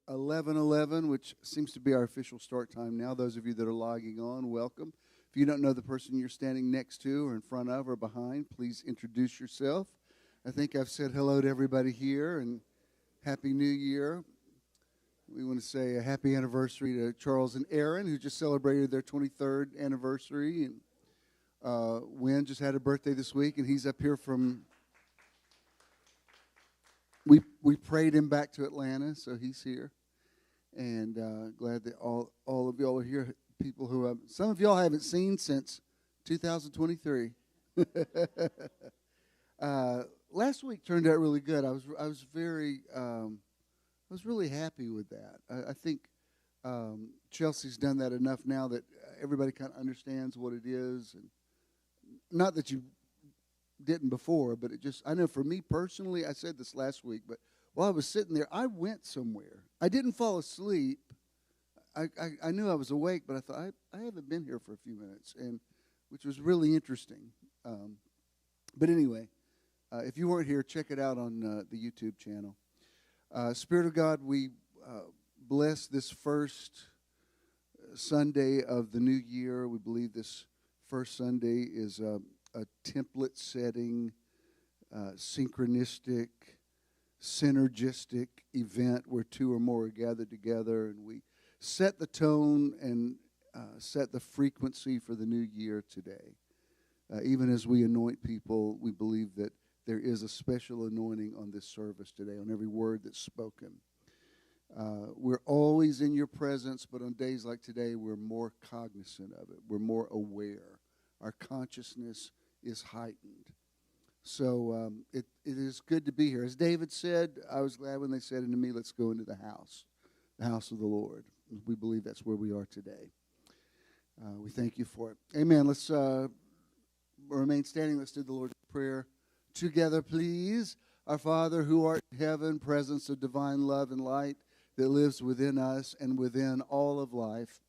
11:11, which seems to be our official start time now. Those of you that are logging on, welcome. If you don't know the person you're standing next to or in front of or behind, please introduce yourself. I think I've said hello to everybody here and Happy New Year. We want to say a happy anniversary to Charles and Aaron, who just celebrated their 23rd anniversary. And Wynn just had a birthday this week, and he's up here from... We prayed him back to Atlanta, so he's here. And glad that all of y'all are here. People who some of y'all haven't seen since 2023. Last week turned out really good. I was really happy with that. I think Chelsea's done that enough now that everybody kind of understands what it is, and not that you didn't before, but I know for me personally, I said this last week, but while I was sitting there, I went somewhere. I didn't fall asleep. I knew I was awake, but I thought, I haven't been here for a few minutes, and which was really interesting. But anyway, if you weren't here, check it out on the YouTube channel. Spirit of God, we bless this first Sunday of the new year. We believe this first Sunday is a template-setting, synchronistic, synergistic event where two or more are gathered together, and we set the tone and set the frequency for the new year today. Even as we anoint people, we believe that there is a special anointing on this service today, on every word that's spoken. We're always in your presence, but on days like today, we're more cognizant of it. We're more aware. Our consciousness is heightened. So it is good to be here. As David said, I was glad when they said unto me, let's go into the house of the Lord. We believe that's where we are today. We thank you for it. Amen. Let's remain standing. Let's do the Lord's Prayer together, please. Our Father, who art in heaven, presence of divine love and light that lives within us and within all of life,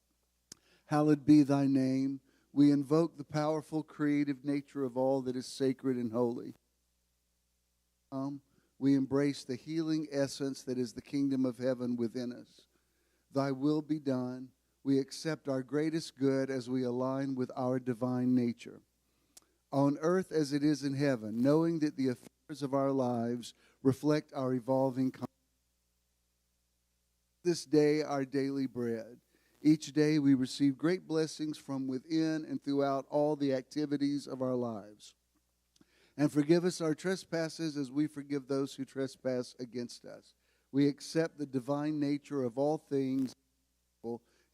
hallowed be thy name. We invoke the powerful creative nature of all that is sacred and holy. We embrace the healing essence that is the kingdom of heaven within us. Thy will be done. We accept our greatest good as we align with our divine nature. On earth as it is in heaven, knowing that the affairs of our lives reflect our evolving consciousness. This day our daily bread. Each day we receive great blessings from within and throughout all the activities of our lives. And forgive us our trespasses as we forgive those who trespass against us. We accept the divine nature of all things,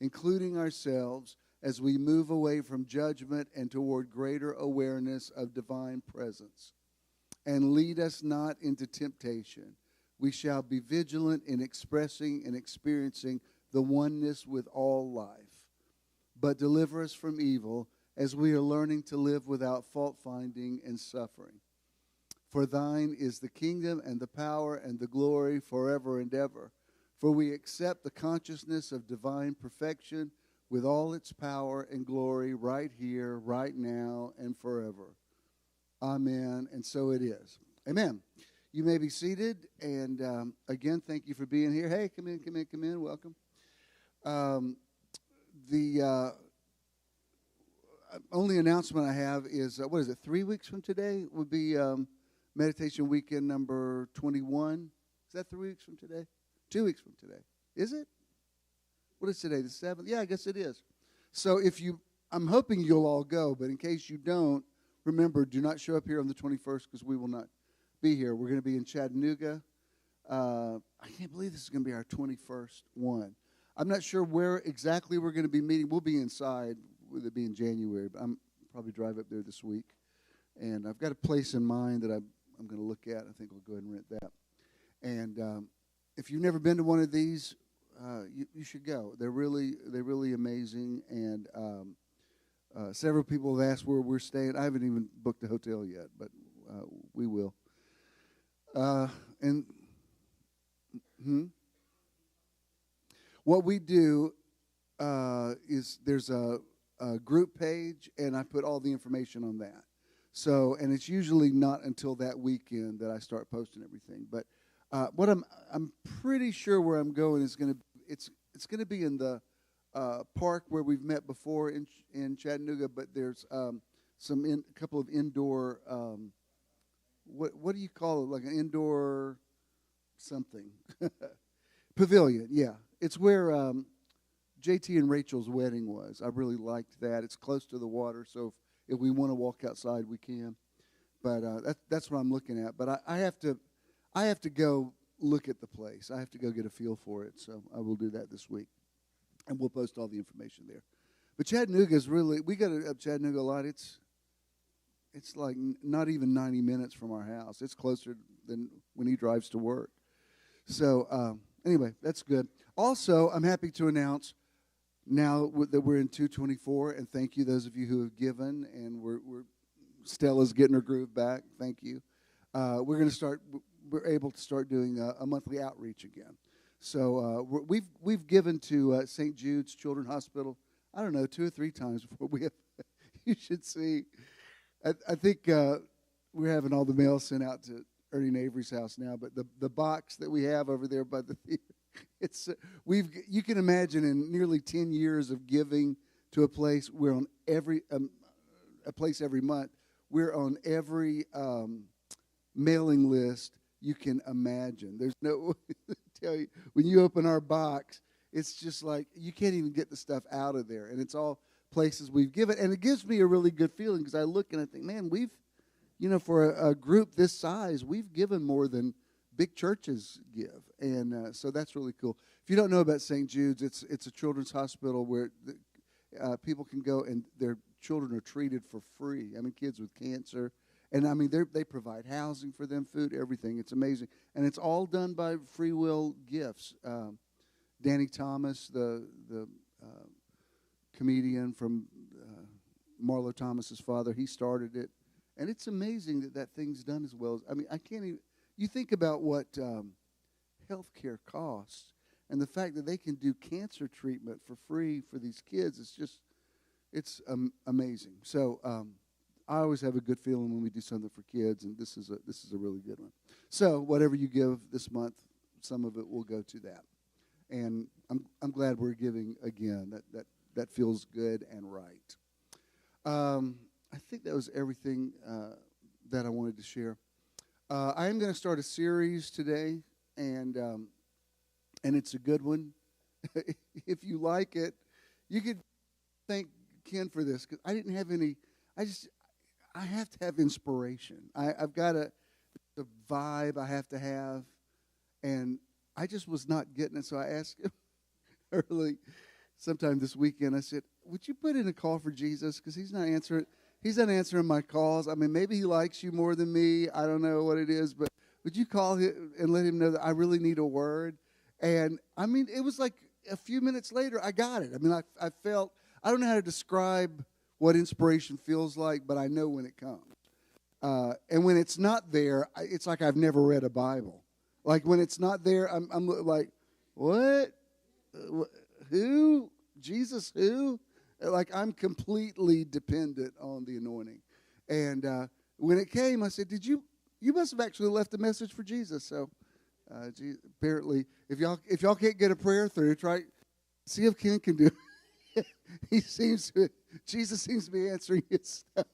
including ourselves, as we move away from judgment and toward greater awareness of divine presence. And lead us not into temptation. We shall be vigilant in expressing and experiencing the oneness with all life. But deliver us from evil as we are learning to live without fault-finding and suffering. For thine is the kingdom and the power and the glory forever and ever. For we accept the consciousness of divine perfection with all its power and glory right here, right now, and forever. Amen. And so it is. Amen. You may be seated. And again, thank you for being here. Hey, come in. Welcome. The only announcement I have is, 3 weeks from today would be Meditation Weekend number 21. Is that 3 weeks from today? 2 weeks from today. Is it? What is today, the 7th? Yeah, I guess it is. So I'm hoping you'll all go, but in case you don't, remember, do not show up here on the 21st because we will not be here. We're going to be in Chattanooga. I can't believe this is going to be our 21st one. I'm not sure where exactly we're going to be meeting. We'll be inside. Will it be in January? But I'm probably drive up there this week. And I've got a place in mind that I'm going to look at. I think we'll go ahead and rent that. And if you've never been to one of these, you should go. They're really amazing. And several people have asked where we're staying. I haven't even booked a hotel yet, but we will. What we do is there's a group page, and I put all the information on that. So, and it's usually not until that weekend that I start posting everything. But What I'm pretty sure where I'm going is going to it's going to be in the park where we've met before in Chattanooga, but there's a couple of indoor what do you call it, like an indoor something pavilion. Yeah, it's where JT and Rachel's wedding was. I really liked that. It's close to the water, so if we want to walk outside, we can. But that's what I'm looking at. But I have to go look at the place. I have to go get a feel for it. So I will do that this week, and we'll post all the information there. But Chattanooga is really, we go to Chattanooga a lot. It's like not even 90 minutes from our house. It's closer than when he drives to work. So anyway, that's good. Also, I'm happy to announce now that we're in 224, and thank you those of you who have given, and Stella's getting her groove back. Thank you. We're able to start doing a monthly outreach again. So we've given to St. Jude's Children's Hospital, I don't know, 2 or 3 times before we have. You should see. I think we're having all the mail sent out to Ernie and Avery's house now, but the box that we have over there by the theater, you can imagine in nearly 10 years of giving to a place, we're on a place every month. We're on every mailing list you can imagine. There's no tell you when you open our box, it's just like you can't even get the stuff out of there, and it's all places we've given, and it gives me a really good feeling because I look and I think, man, we've, for a group this size, we've given more than big churches give, and so that's really cool. If you don't know about St. Jude's, it's a children's hospital where people can go and their children are treated for free. I mean, kids with cancer. And, I mean, they provide housing for them, food, everything. It's amazing. And it's all done by free will gifts. Danny Thomas, the comedian from Marlo Thomas's father, he started it. And it's amazing that thing's done as well. I mean, I can't even – you think about what health care costs and the fact that they can do cancer treatment for free for these kids. It's amazing. So I always have a good feeling when we do something for kids, and this is a really good one. So whatever you give this month, some of it will go to that, and I'm glad we're giving again. That feels good and right. I think that was everything that I wanted to share. I am going to start a series today, and it's a good one. If you like it, you could thank Ken for this because I didn't have any. I have to have inspiration. I've got the vibe I have to have, and I just was not getting it. So I asked him early, sometime this weekend. I said, "Would you put in a call for Jesus? Because he's not answering. He's not answering my calls. I mean, maybe he likes you more than me. I don't know what it is, but would you call him and let him know that I really need a word?" And I mean, it was like a few minutes later, I got it. I mean, I felt. I don't know how to describe what inspiration feels like, but I know when it comes. And when it's not there, it's like I've never read a Bible. Like when it's not there, I'm like, what? Who? Jesus who? Like I'm completely dependent on the anointing. And when it came, I said, you must have actually left a message for Jesus. So apparently, if y'all can't get a prayer through, see if Ken can do it. Jesus seems to be answering his stuff.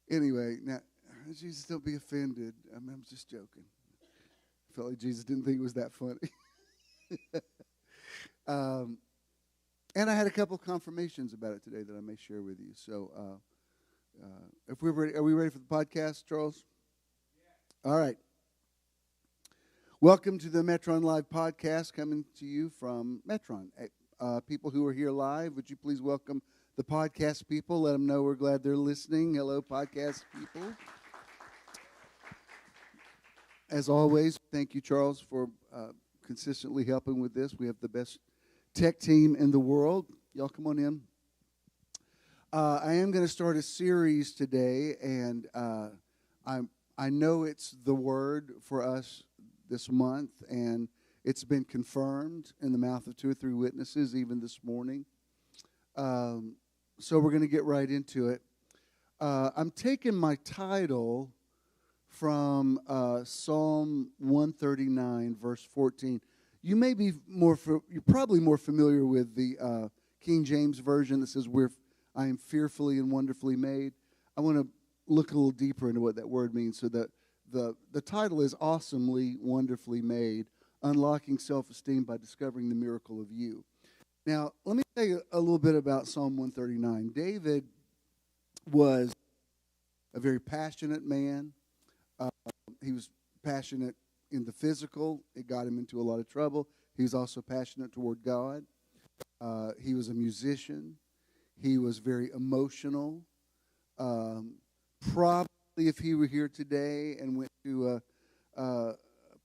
Anyway, now, Jesus, don't be offended. I'm just joking. I felt like Jesus didn't think it was that funny. And I had a couple of confirmations about it today that I may share with you. So if we're ready, are we ready for the podcast, Charles? Yeah. All right. Welcome to the Metron Live podcast coming to you from Metron. People who are here live, would you please welcome the podcast people? Let them know we're glad they're listening. Hello, podcast people. As always, thank you, Charles, for consistently helping with this. We have the best tech team in the world. Y'all come on in. I am going to start a series today, and I know it's the word for us this month, and it's been confirmed in the mouth of 2 or 3 witnesses even this morning. So we're going to get right into it. I'm taking my title from Psalm 139, verse 14. You may be you're probably more familiar with the King James Version that says, I am fearfully and wonderfully made. I want to look a little deeper into what that word means. So that the title is Awesomely, Wonderfully Made, Unlocking Self-Esteem by Discovering the Miracle of You. Now, let me tell you a little bit about Psalm 139. David was a very passionate man. He was passionate in the physical. It got him into a lot of trouble. He was also passionate toward God. He was a musician. He was very emotional. Probably if he were here today and went to a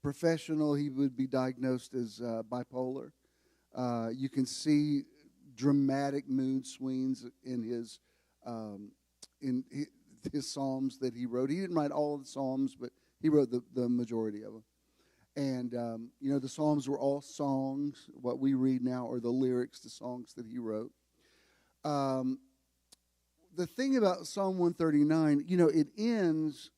professional, he would be diagnosed as bipolar. You can see dramatic mood swings in his psalms that he wrote. He didn't write all of the psalms, but he wrote the majority of them. And, the psalms were all songs. What we read now are the lyrics to songs that he wrote. The thing about Psalm 139, it ends,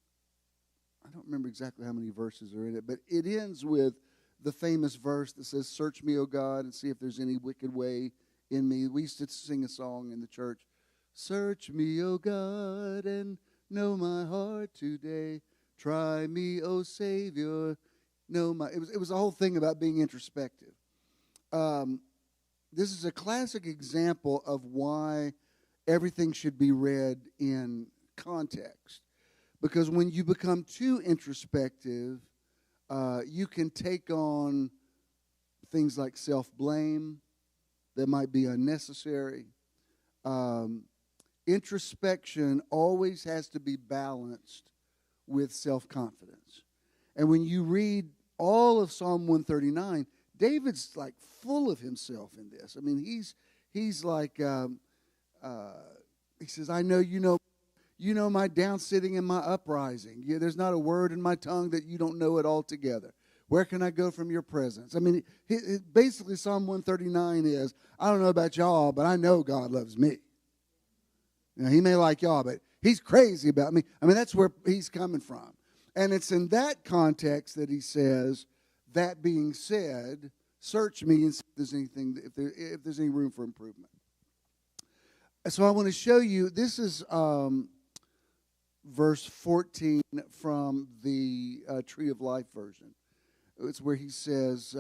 I don't remember exactly how many verses are in it, but it ends with the famous verse that says, "Search me, O God, and see if there's any wicked way in me." We used to sing a song in the church, "Search me, O God, and know my heart today. Try me, O Savior, know my..." It was a whole thing about being introspective. This is a classic example of why everything should be read in context. Because when you become too introspective, you can take on things like self-blame that might be unnecessary. Introspection always has to be balanced with self-confidence. And when you read all of Psalm 139, David's like full of himself in this. I mean, he's like, he says, "I know you know my down sitting and my uprising. Yeah, there's not a word in my tongue that you don't know it altogether. Where can I go from your presence?" I mean, basically Psalm 139 is, I don't know about y'all, but I know God loves me. Now, he may like y'all, but he's crazy about me. I mean, that's where he's coming from. And it's in that context that he says, "That being said, search me and see if there's any room for improvement." So I want to show you, this is verse 14 from the Tree of Life version. It's where he says,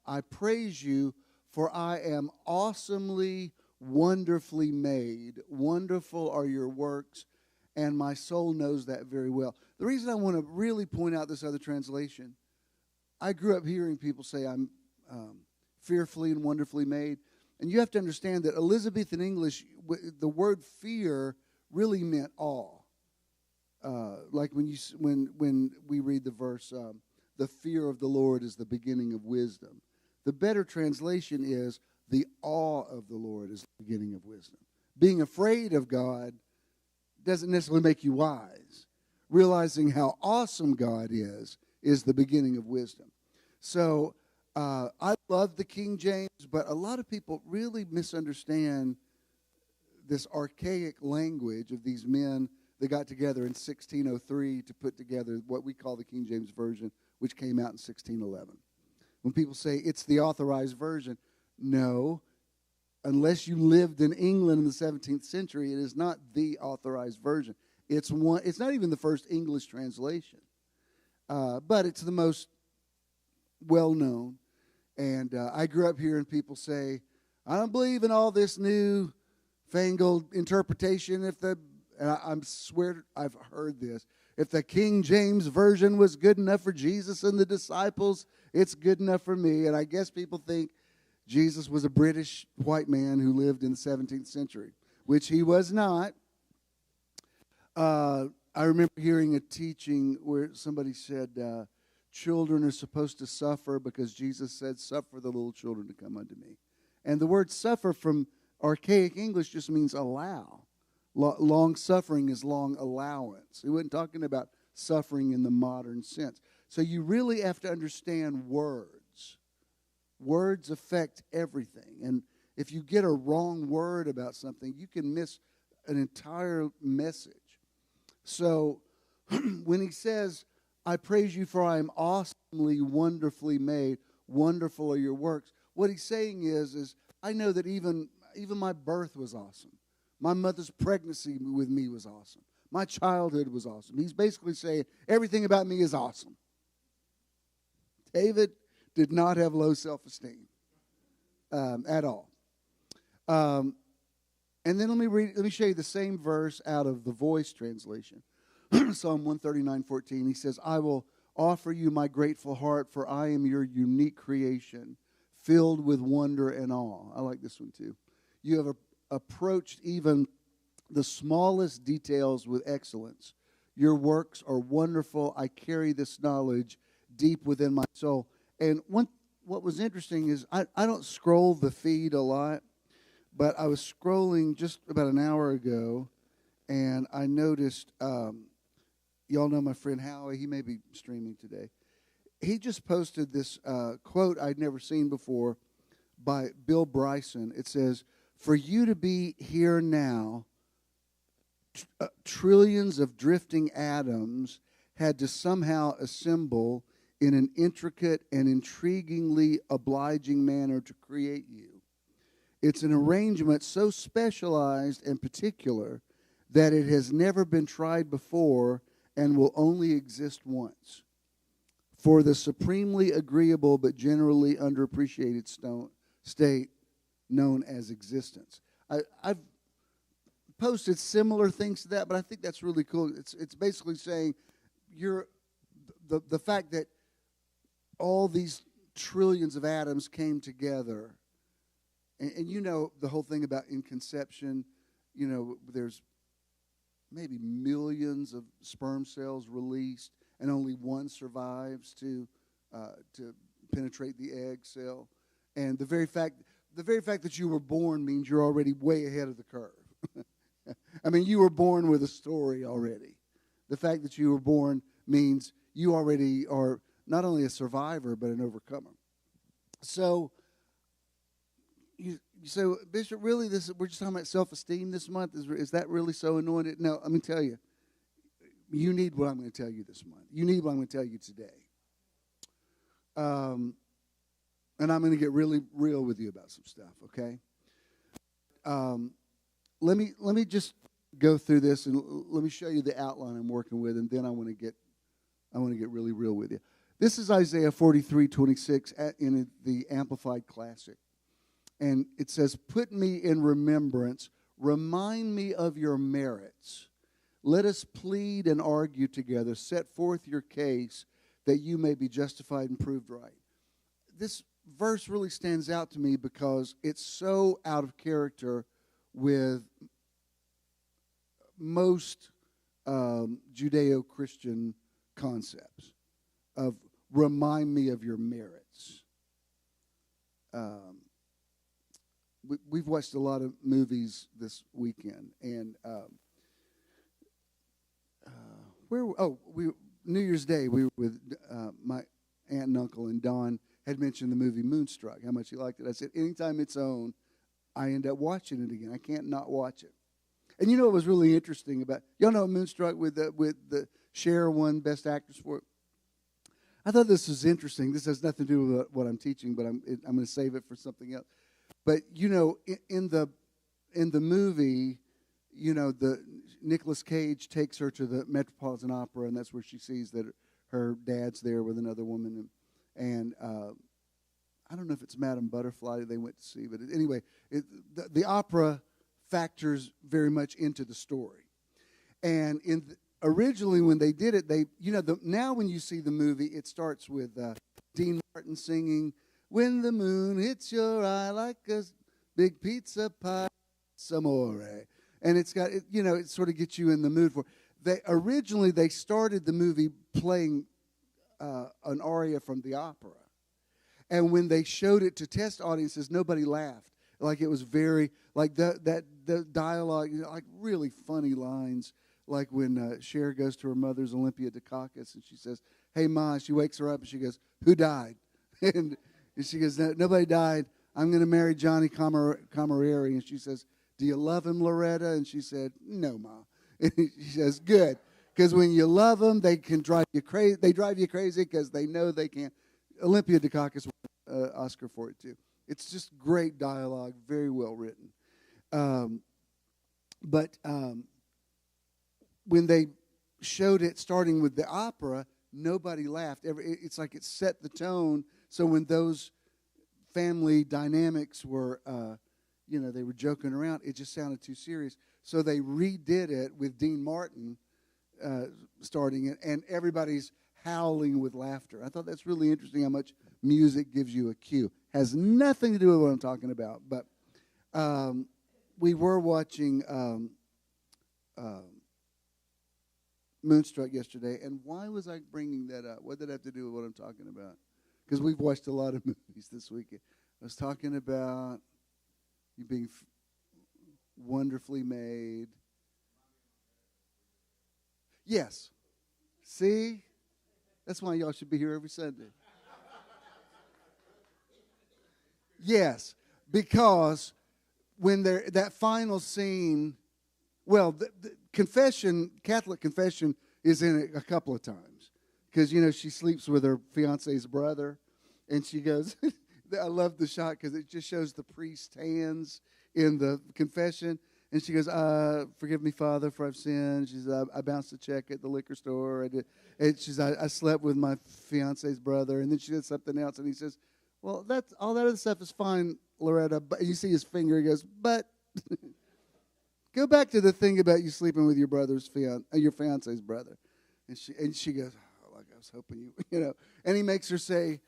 "I praise you, for I am awesomely, wonderfully made. Wonderful are your works, and my soul knows that very well." The reason I want to really point out this other translation, I grew up hearing people say, "I'm fearfully and wonderfully made." And you have to understand that Elizabethan English, the word fear really meant awe. Like when we read the verse, "The fear of the Lord is the beginning of wisdom." The better translation is, "The awe of the Lord is the beginning of wisdom." Being afraid of God doesn't necessarily make you wise. Realizing how awesome God is the beginning of wisdom. So I love the King James, but a lot of people really misunderstand this archaic language of these men that got together in 1603 to put together what we call the King James Version, which came out in 1611. When people say it's the authorized version, no, unless you lived in England in the 17th century, it is not the authorized version. It's not even the first English translation, but it's the most well-known. And I grew up hearing people say, "I don't believe in all this new fangled interpretation. I swear I've heard this. If the King James Version was good enough for Jesus and the disciples, it's good enough for me." And I guess people think Jesus was a British white man who lived in the 17th century, which he was not. I remember hearing a teaching where somebody said, children are supposed to suffer because Jesus said, "Suffer the little children to come unto me." And the word suffer from archaic English just means allow. Long suffering is long allowance. He wasn't talking about suffering in the modern sense. So you really have to understand words. Words affect everything. And if you get a wrong word about something, you can miss an entire message. So when he says, I praise you for I am awesomely, wonderfully made, wonderful are your works, what he's saying is I know that even my birth was awesome. My mother's pregnancy with me was awesome. My childhood was awesome. He's basically saying everything about me is awesome. David did not have low self-esteem at all. And then let me show you the same verse out of the Voice translation. Psalm 139:14. He says, I will offer you my grateful heart, for I am your unique creation, filled with wonder and awe. I like this one too. You have approached even the smallest details with excellence. Your works are wonderful. I carry this knowledge deep within my soul. And what was interesting is I don't scroll the feed a lot, but I was scrolling just about an hour ago, and I noticed, y'all know my friend Howie. He may be streaming today. He just posted this quote I'd never seen before by Bill Bryson. It says, for you to be here now, trillions of drifting atoms had to somehow assemble in an intricate and intriguingly obliging manner to create you. It's an arrangement so specialized and particular that it has never been tried before and will only exist once. For the supremely agreeable but generally underappreciated state known as existence. I've posted similar things to that, but I think that's really cool. It's basically saying the fact that all these trillions of atoms came together, and you know the whole thing about in conception, you know, there's maybe millions of sperm cells released, and only one survives to penetrate the egg cell. And the very fact that you were born means you're already way ahead of the curve. I mean, you were born with a story already. The fact that you were born means you already are not only a survivor, but an overcomer. So, you say, Bishop, really, we're just talking about self-esteem this month? Is that really so anointed? No, let me tell you. You need what I'm going to tell you this month. You need what I'm going to tell you today. And I'm going to get really real with you about some stuff, okay? Let me just go through this and let me show you the outline I'm working with, and then I want to get really real with you. This is Isaiah 43:26 in the Amplified Classic, and it says, "Put me in remembrance, remind me of your merits. Let us plead and argue together. Set forth your case that you may be justified and proved right." This verse really stands out to me because it's so out of character with most Judeo-Christian concepts of remind me of your merits. We've watched a lot of movies this weekend, and New Year's Day we were with my aunt and uncle, and Don had mentioned the movie Moonstruck, how much he liked it. I said, anytime it's on, I end up watching it again. I can't not watch it. And you know what was really interesting about, y'all know Moonstruck with the Cher won Best Actress for it? I thought this was interesting. This has nothing to do with what I'm teaching, but I'm going to save it for something else. But you know, in the movie, you know, the Nicolas Cage takes her to the Metropolitan Opera, and that's where she sees that her dad's there with another woman, and I don't know if it's Madame Butterfly they went to see, but anyway, the opera factors very much into the story. And originally when they did it, now when you see the movie, it starts with Dean Martin singing, "When the moon hits your eye like a big pizza pie, some more." And it's got, it sort of gets you in the mood for it. Originally they started the movie playing an aria from the opera. And when they showed it to test audiences, nobody laughed. Like it was very, like the dialogue, like really funny lines. Like when Cher goes to her mother's Olympia Dukakis and she says, "Hey, Ma," she wakes her up and she goes, "Who died?" and she goes, "Nobody died. I'm going to marry Johnny Camerari." And she says, "Do you love him, Loretta?" And she said, "No, Ma." And she says, "Good, Because when you love them, they can drive you crazy. They drive you crazy because they know they can't. Olympia Dukakis won an Oscar for it too. It's just great dialogue, very well written. But when they showed it starting with the opera, nobody laughed. It's like it set the tone. So when those family dynamics were, they were joking around, it just sounded too serious. So they redid it with Dean Martin starting it, and everybody's howling with laughter. I thought that's really interesting how much music gives you a cue. Has nothing to do with what I'm talking about, but we were watching Moonstruck yesterday, and why was I bringing that up? What did it have to do with what I'm talking about? Because we've watched a lot of movies this weekend. I was talking about you being wonderfully made. Yes. See? That's why y'all should be here every Sunday. Yes, because when that final scene, well, the confession, Catholic confession, is in it a couple of times. Because, she sleeps with her fiance's brother, and she goes, I love the shot because it just shows the priest's hands in the confession. And she goes, forgive me, Father, for I've sinned. She says, I bounced a check at the liquor store. And she says, I slept with my fiance's brother. And then she did something else, and he says, well, all that other stuff is fine, Loretta. But you see his finger. He goes, but go back to the thing about you sleeping with your your fiance's brother. And she goes, oh, like I was hoping you. And he makes her say,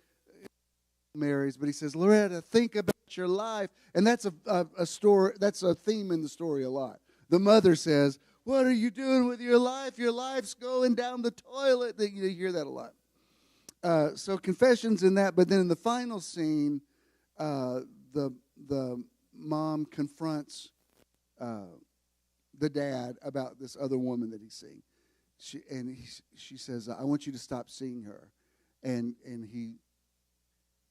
marries, but he says, Loretta, think about your life. And that's a story. That's a theme in the story a lot. The mother says, what are you doing with your life? Your life's going down the toilet. You hear that a lot. So confessions in that, but then in the final scene, the mom confronts the dad about this other woman that he's seeing. She says, I want you to stop seeing her. And he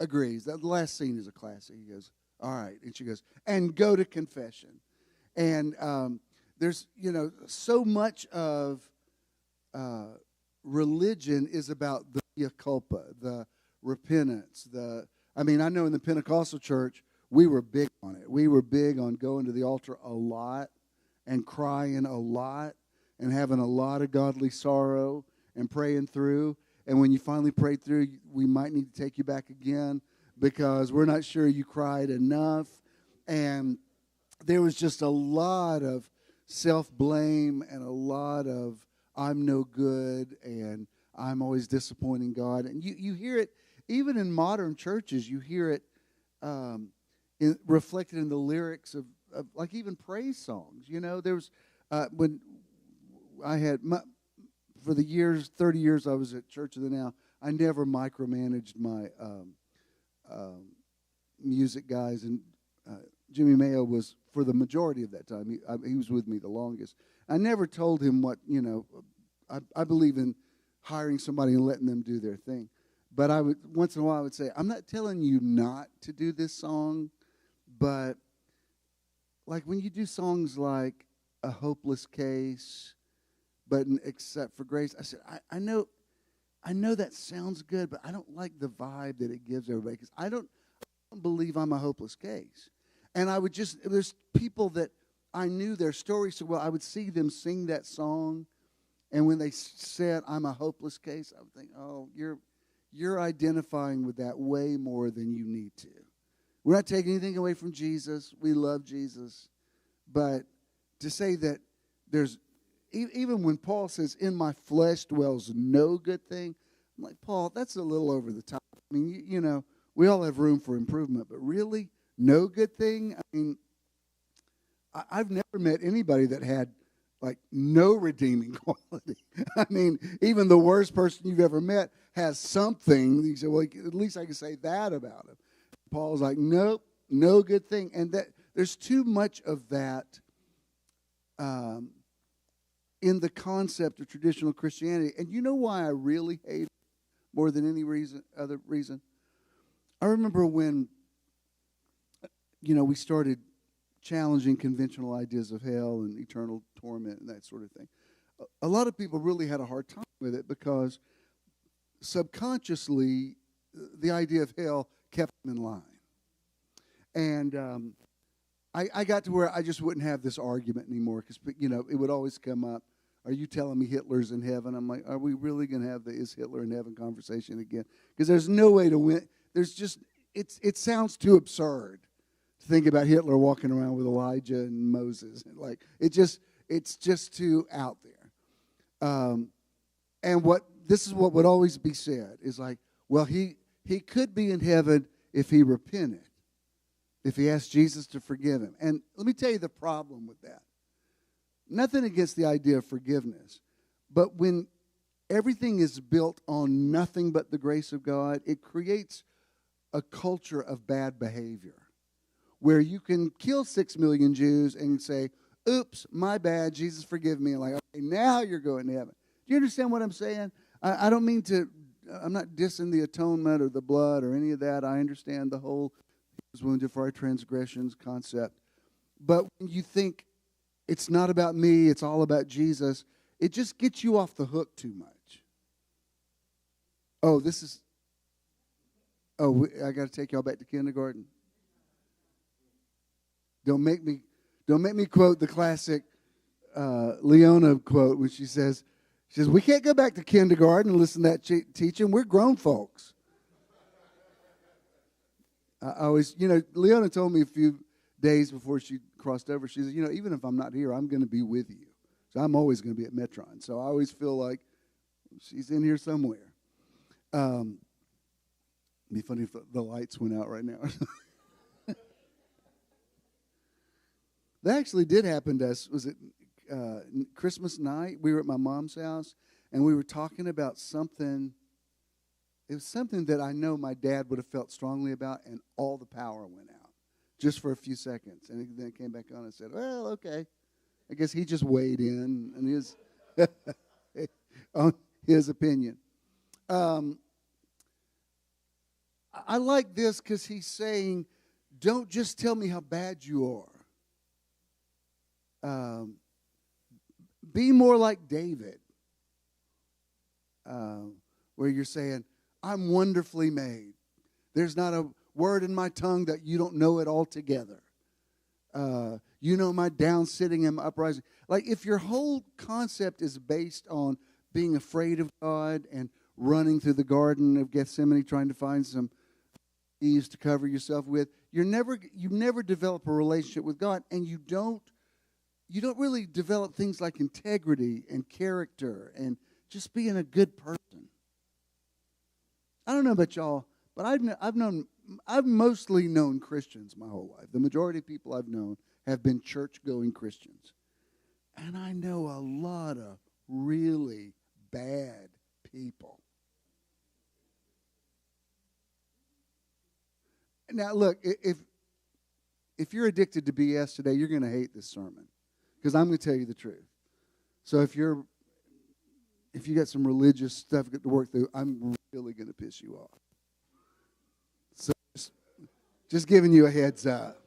agrees. The last scene is a classic. He goes, all right. And she goes, and go to confession. And there's, so much of religion is about the mea culpa, the repentance. I know in the Pentecostal church, we were big on it. We were big on going to the altar a lot and crying a lot and having a lot of godly sorrow and praying through. And when you finally pray through, we might need to take you back again because we're not sure you cried enough. And there was just a lot of self-blame and a lot of I'm no good and I'm always disappointing God. And you hear it, even in modern churches, you hear it reflected in the lyrics of like even praise songs. There was when I had for the 30 years I was at Church of the Now, I never micromanaged my music guys, and Jimmy Mayo was for the majority of that time. He was with me the longest. I never told him what I believe in hiring somebody and letting them do their thing. But I would once in a while I would say, I'm not telling you not to do this song, but like when you do songs like A Hopeless Case, but except for grace, I said, I know that sounds good, but I don't like the vibe that it gives everybody because I don't believe I'm a hopeless case. And I would there's people that I knew their story so well, I would see them sing that song, and when they said I'm a hopeless case, I would think, oh, you're identifying with that way more than you need to. We're not taking anything away from Jesus. We love Jesus. But to say that there's, even when Paul says, in my flesh dwells no good thing, I'm like, Paul, that's a little over the top. I mean, we all have room for improvement, but really, no good thing? I mean, I've never met anybody that had, like, no redeeming quality. I mean, even the worst person you've ever met has something. You say, well, at least I can say that about him. Paul's like, nope, no good thing. And that there's too much of that in the concept of traditional Christianity. And you know why I really hate it more than any other reason? I remember when, we started challenging conventional ideas of hell and eternal torment and that sort of thing. a lot of people really had a hard time with it because subconsciously the idea of hell kept them in line. And I got to where I just wouldn't have this argument anymore because, it would always come up. Are you telling me Hitler's in heaven? I'm like, are we really going to have the is Hitler in heaven conversation again? Because there's no way to win. There's just, it sounds too absurd to think about Hitler walking around with Elijah and Moses. Like, it's just too out there. And this is what would always be said is like, well, he could be in heaven if he repented, if he asked Jesus to forgive him. And let me tell you the problem with that. Nothing against the idea of forgiveness, but when everything is built on nothing but the grace of God, it creates a culture of bad behavior where you can kill 6 million Jews and say, oops, my bad, Jesus forgive me. And like, okay, now you're going to heaven. Do you understand what I'm saying? I don't mean to, I'm not dissing the atonement or the blood or any of that. I understand the whole he was wounded for our transgressions concept. But when you think it's not about me, it's all about Jesus, it just gets you off the hook too much. I got to take y'all back to kindergarten. Don't make me quote the classic Leona quote when she says, we can't go back to kindergarten and listen to that teaching. We're grown folks. I always, Leona told me a few days before she crossed over, she said, even if I'm not here, I'm going to be with you. So I'm always going to be at Metron. So I always feel like she's in here somewhere. It'd be funny if the lights went out right now. That actually did happen to us. Was it Christmas night? We were at my mom's house, and we were talking about something. It was something that I know my dad would have felt strongly about, and all the power went out just for a few seconds. And then it came back on and said, well, okay. I guess he just weighed in and his opinion. I like this because he's saying, don't just tell me how bad you are. Be more like David, where you're saying, I'm wonderfully made. There's not a word in my tongue that you don't know it altogether. You know my down sitting and my uprising. Like if your whole concept is based on being afraid of God and running through the Garden of Gethsemane trying to find some eaves to cover yourself with, you never develop a relationship with God, and you don't really develop things like integrity and character and just being a good person. I don't know about y'all, but I've mostly known Christians my whole life. The majority of people I've known have been church-going Christians. And I know a lot of really bad people. Now, look, if you're addicted to BS today, you're going to hate this sermon because I'm going to tell you the truth. So if you got some religious stuff to work through, I'm really going to piss you off. So just giving you a heads up.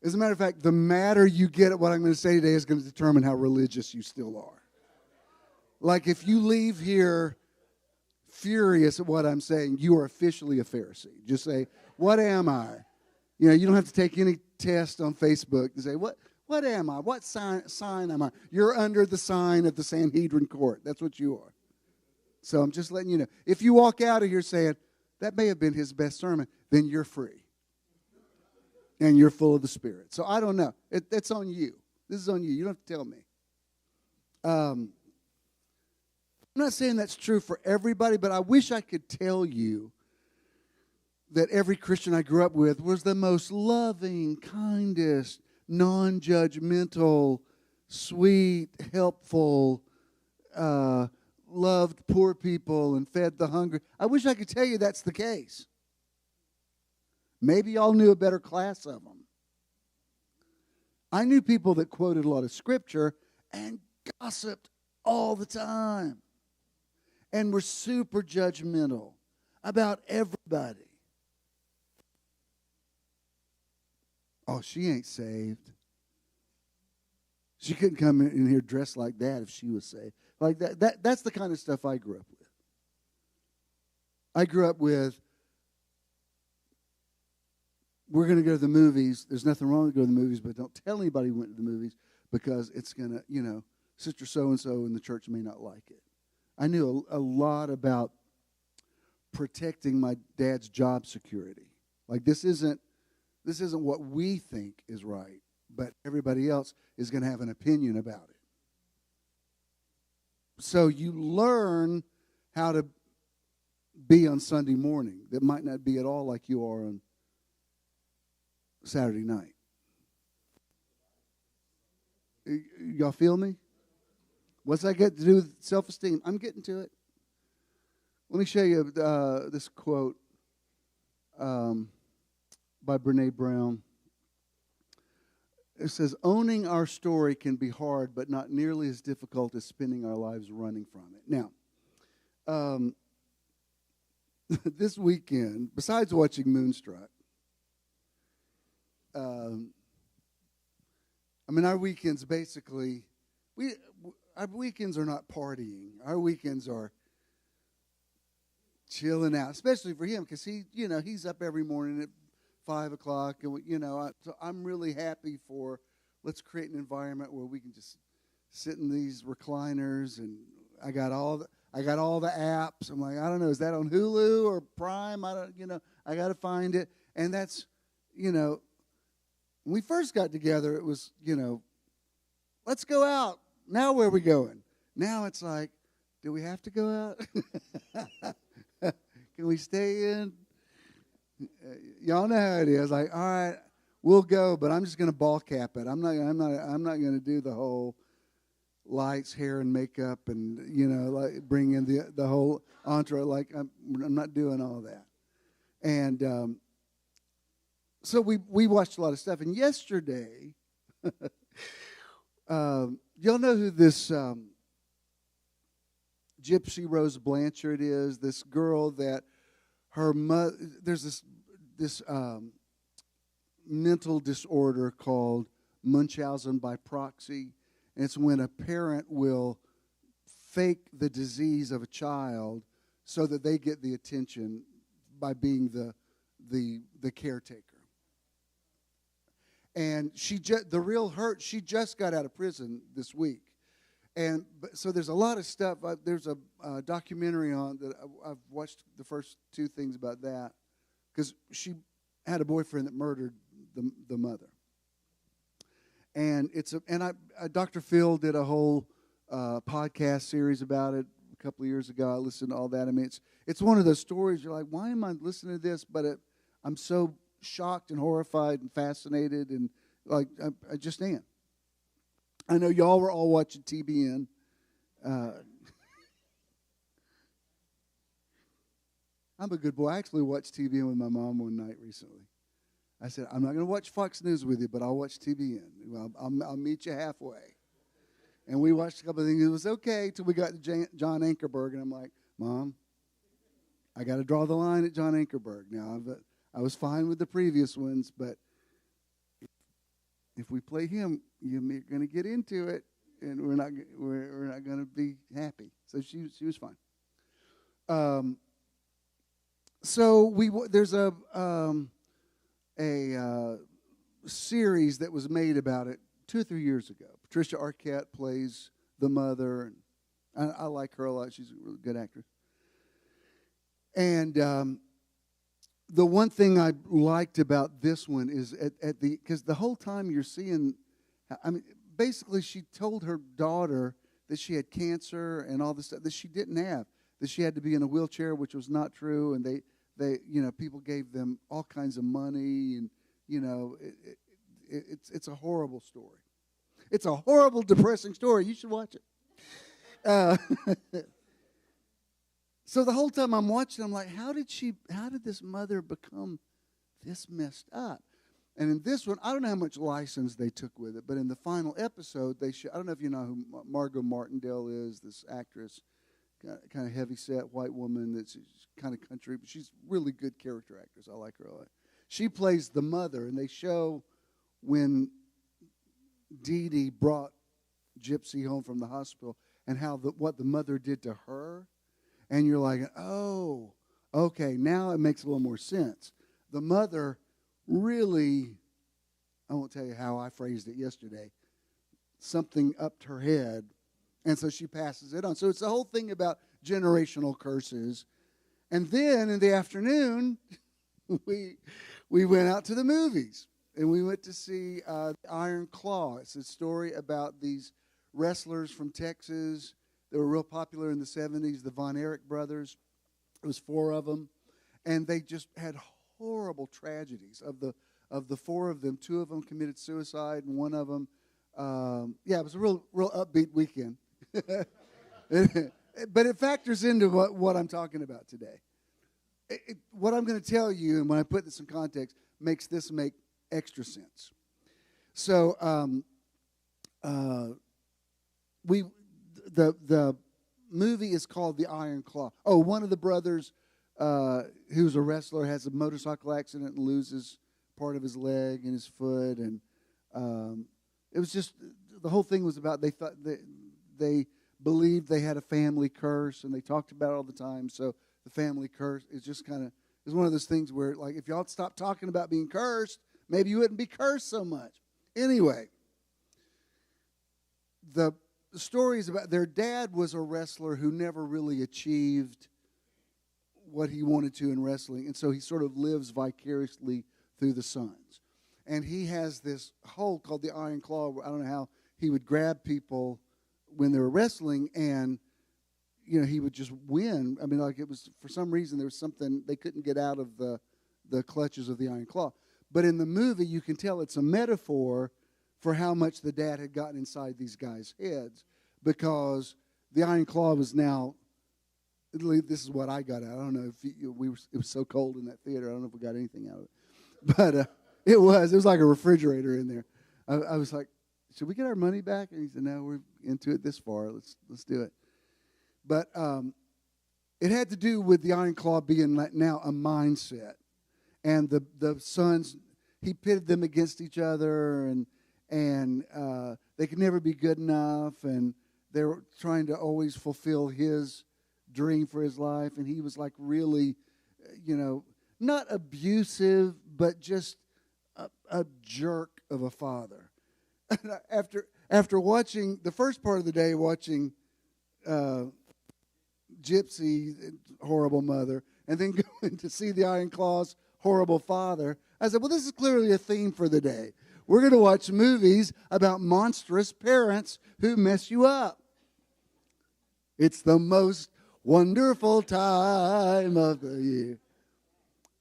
As a matter of fact, the madder you get at what I'm going to say today is going to determine how religious you still are. Like if you leave here furious at what I'm saying, you are officially a Pharisee. Just say, what am I? You don't have to take any test on Facebook to say, what am I? What sign am I? You're under the sign of the Sanhedrin court. That's what you are. So I'm just letting you know. If you walk out of here saying, that may have been his best sermon, then you're free. And you're full of the Spirit. So I don't know. It's on you. This is on you. You don't have to tell me. I'm not saying that's true for everybody, but I wish I could tell you that every Christian I grew up with was the most loving, kindest, non-judgmental, sweet, helpful, loved poor people and fed the hungry. I wish I could tell you that's the case. Maybe y'all knew a better class of them. I knew people that quoted a lot of scripture and gossiped all the time and were super judgmental about everybody. Oh, she ain't saved. She couldn't come in here dressed like that if she was saved. Like that's the kind of stuff I grew up with. I grew up with, we're going to go to the movies. There's nothing wrong with going to the movies, but don't tell anybody we went to the movies because it's going to, Sister so-and-so in the church may not like it. I knew a lot about protecting my dad's job security. Like this isn't what we think is right, but everybody else is going to have an opinion about it. So you learn how to be on Sunday morning that might not be at all like you are on Saturday night. Y'all feel me? What's that got to do with self-esteem? I'm getting to it. Let me show you this quote by Brene Brown. It says, owning our story can be hard, but not nearly as difficult as spending our lives running from it. Now, this weekend, besides watching Moonstruck, our weekends basically, our weekends are not partying. Our weekends are chilling out, especially for him, because he's up every morning at 5 o'clock, and so I'm really happy for, let's create an environment where we can just sit in these recliners, and I got all the apps. I'm like, I don't know, is that on Hulu or Prime? I got to find it. And that's, when we first got together, it was, let's go out. Now where are we going? Now it's like, do we have to go out? Can we stay in? Y'all know how it is. Like, all right, we'll go, but I'm just going to ball cap it. I'm not going to do the whole lights, hair, and makeup, and like bring in the whole entourage. Like I'm not doing all that. And so we watched a lot of stuff. And yesterday, y'all know who this Gypsy Rose Blanchard is? This girl that her mother, there's this mental disorder called Munchausen by proxy. And it's when a parent will fake the disease of a child so that they get the attention by being the caretaker. And she just got out of prison this week. And so there's a lot of stuff. There's a documentary on that I've watched the first two things about that, because she had a boyfriend that murdered the mother. And Dr. Phil did a whole podcast series about it a couple of years ago. I listened to all that. I mean, it's one of those stories you're like, why am I listening to this? But I'm so shocked and horrified and fascinated, and like I just am. I know y'all were all watching TBN. I'm a good boy. I actually watched TBN with my mom one night recently. I said, I'm not going to watch Fox News with you, but I'll watch TBN. I'll meet you halfway. And we watched a couple of things. It was okay till we got to John Ankerberg, and I'm like, Mom, I got to draw the line at John Ankerberg. Now, I was fine with the previous ones, but if we play him, you're going to get into it, and we're not going to be happy. So she was fine. So there's a series that was made about it 2 or 3 years ago. Patricia Arquette plays the mother, and I like her a lot. She's a really good actress. And the one thing I liked about this one is because the whole time you're seeing, basically she told her daughter that she had cancer and all this stuff that she didn't have, that she had to be in a wheelchair, which was not true, and they people gave them all kinds of money, and it's a horrible story. It's a horrible, depressing story. You should watch it. So the whole time I'm watching, I'm like, how did this mother become this messed up? And in this one, I don't know how much license they took with it, but in the final episode, I don't know if you know who Margot Martindale is, this actress, kind of heavy-set white woman that's kind of country, but she's a really good character actress. I like her a lot. She plays the mother, and they show when Dee Dee brought Gypsy home from the hospital and what the mother did to her. And you're like, oh, okay, now it makes a little more sense. The mother really, I won't tell you how I phrased it yesterday, something upped her head, and so she passes it on. So it's the whole thing about generational curses. And then in the afternoon, we went out to the movies, and we went to see Iron Claw. It's a story about these wrestlers from Texas. They were real popular in the 70s, the Von Erich brothers. It was 4 of them, and they just had horrible tragedies. Of the 4 of them, 2 of them committed suicide, and 1 of them, it was a real upbeat weekend. But it factors into what I'm talking about today. What I'm going to tell you, and when I put this in context, makes this make extra sense. So, the movie is called The Iron Claw. Oh, one of the brothers, who's a wrestler, has a motorcycle accident and loses part of his leg and his foot, and it was just, the whole thing was about, they thought they believed they had a family curse, and they talked about it all the time. So the family curse is just kind of, it's one of those things where, like, if y'all stopped talking about being cursed, maybe you wouldn't be cursed so much. Anyway, the story is about their dad was a wrestler who never really achieved what he wanted to in wrestling, and so he sort of lives vicariously through the sons. And he has this hold called the Iron Claw, where I don't know how he would grab people when they were wrestling, and he would just win. I mean, like, it was, for some reason, there was something they couldn't get out of the clutches of the Iron Claw. But in the movie, you can tell it's a metaphor for how much the dad had gotten inside these guys' heads, because the Iron Claw was now, at least this is what I got out. I don't know if it was so cold in that theater, I don't know if we got anything out of it. But it was like a refrigerator in there. I was like, should we get our money back? And he said, no, we're into it this far. Let's do it. But it had to do with the Iron Claw being now a mindset. And the sons, he pitted them against each other, and they could never be good enough, and they were trying to always fulfill his dream for his life, and he was like really, not abusive, but just a jerk of a father. After watching the first part of the day, watching Gypsy, horrible mother, and then going to see the Iron Claw's horrible father, I said, well, this is clearly a theme for the day. We're going to watch movies about monstrous parents who mess you up. It's the most wonderful time of the year.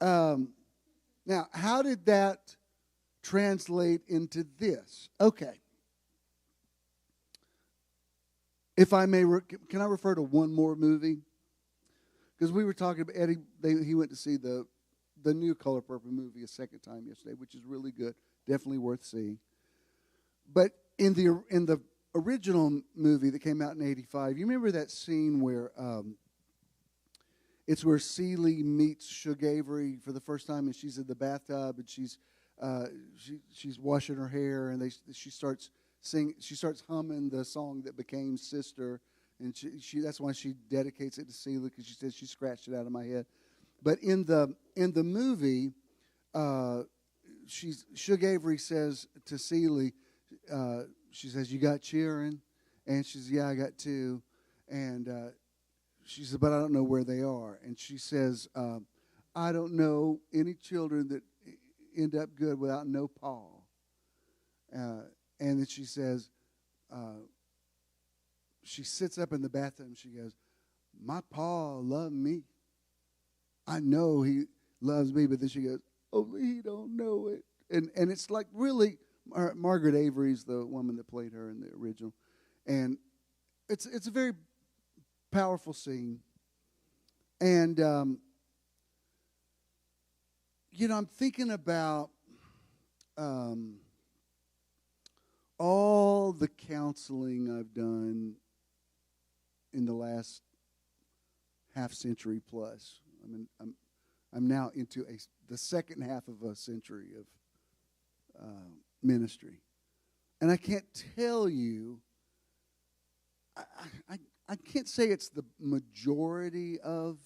Now, how did that translate into this? Okay. If I may, can I refer to one more movie? Because we were talking about Eddie. He went to see the new Color Purple movie a second time yesterday, which is really good, definitely worth seeing. But in the original movie that came out in '85, you remember that scene where it's where Celie meets Shug Avery for the first time, and she's in the bathtub, and she's washing her hair, and she starts humming the song that became Sister, and she that's why she dedicates it to Celie, because she says she scratched it out of my head. But in the movie, Shug Avery says to Celie, she says, "You got cheering?" And she says, "Yeah, I got 2." And she says, "But I don't know where they are." And she says, "I don't know any children that end up good without no pa." And then she says, she sits up in the bathtub and she goes, "My pa loved me. I know he loves me," but then she goes, "Only he don't know it." And it's like really, Margaret Avery's the woman that played her in the original. And it's a very powerful scene. And, I'm thinking about all the counseling I've done in the last half century plus. I mean, I'm now into the second half of a century of ministry, and I can't tell you I, I can't say it's the majority of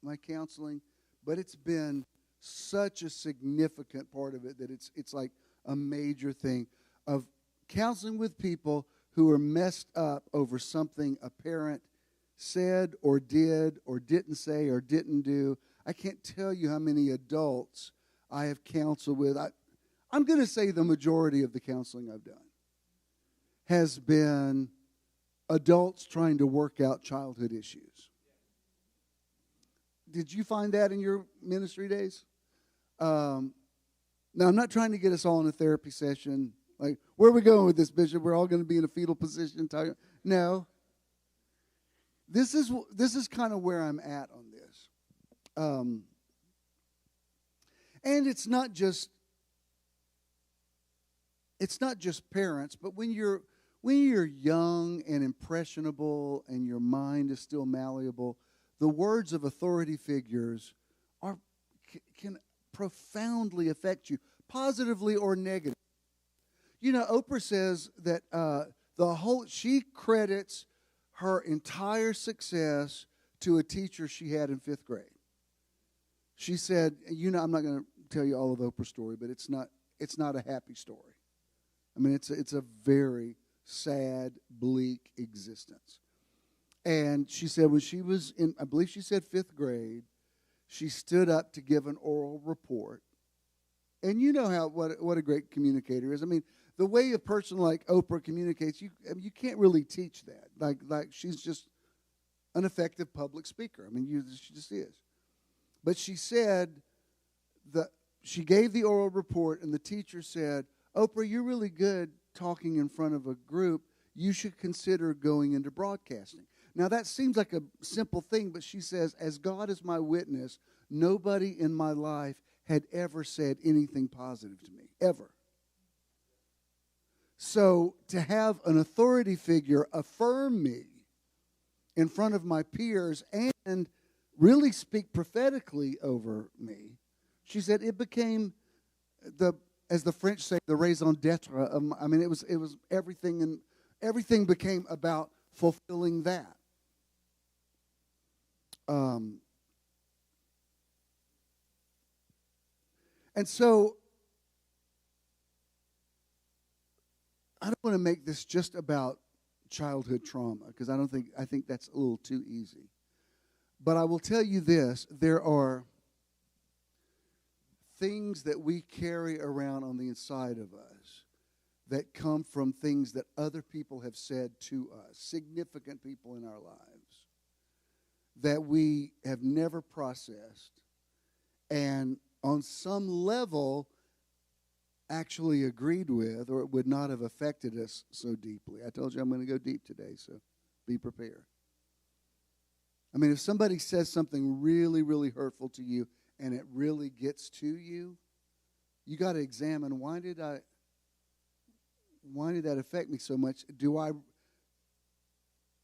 my counseling, but it's been such a significant part of it that it's like a major thing of counseling with people who are messed up over something a parent said or did or didn't say or didn't do. I can't tell you how many adults I have counseled with. I'm going to say the majority of the counseling I've done has been adults trying to work out childhood issues. Did you find that in your ministry days? Now, I'm not trying to get us all in a therapy session. Like, where are we going with this, Bishop? We're all going to be in a fetal position. No. This is kind of where I'm at on this. And it's not just parents, but when you're young and impressionable and your mind is still malleable, the words of authority figures can profoundly affect you, positively or negatively. You know, Oprah says that she credits her entire success to a teacher she had in 5th grade. She said, I'm not going to tell you all of Oprah's story, but it's not a happy story. I mean, it's a very sad, bleak existence. And she said when she was in, I believe she said 5th grade, she stood up to give an oral report. And you know what a great communicator is. I mean, the way a person like Oprah communicates, you can't really teach that. Like she's just an effective public speaker. I mean, she just is. But she said she gave the oral report, and the teacher said, "Oprah, you're really good talking in front of a group. You should consider going into broadcasting." Now, that seems like a simple thing, but she says, "As God is my witness, nobody in my life had ever said anything positive to me, ever." So to have an authority figure affirm me in front of my peers and really speak prophetically over me, she said it became as the French say, the raison d'etre. I mean, it was everything, and everything became about fulfilling that. And so I don't want to make this just about childhood trauma, because I think that's a little too easy. But I will tell you this, there are things that we carry around on the inside of us that come from things that other people have said to us, significant people in our lives, that we have never processed and on some level actually agreed with, or it would not have affected us so deeply. I told you I'm going to go deep today, so be prepared. I mean, if somebody says something really, really hurtful to you and it really gets to you, you got to examine, why did that affect me so much?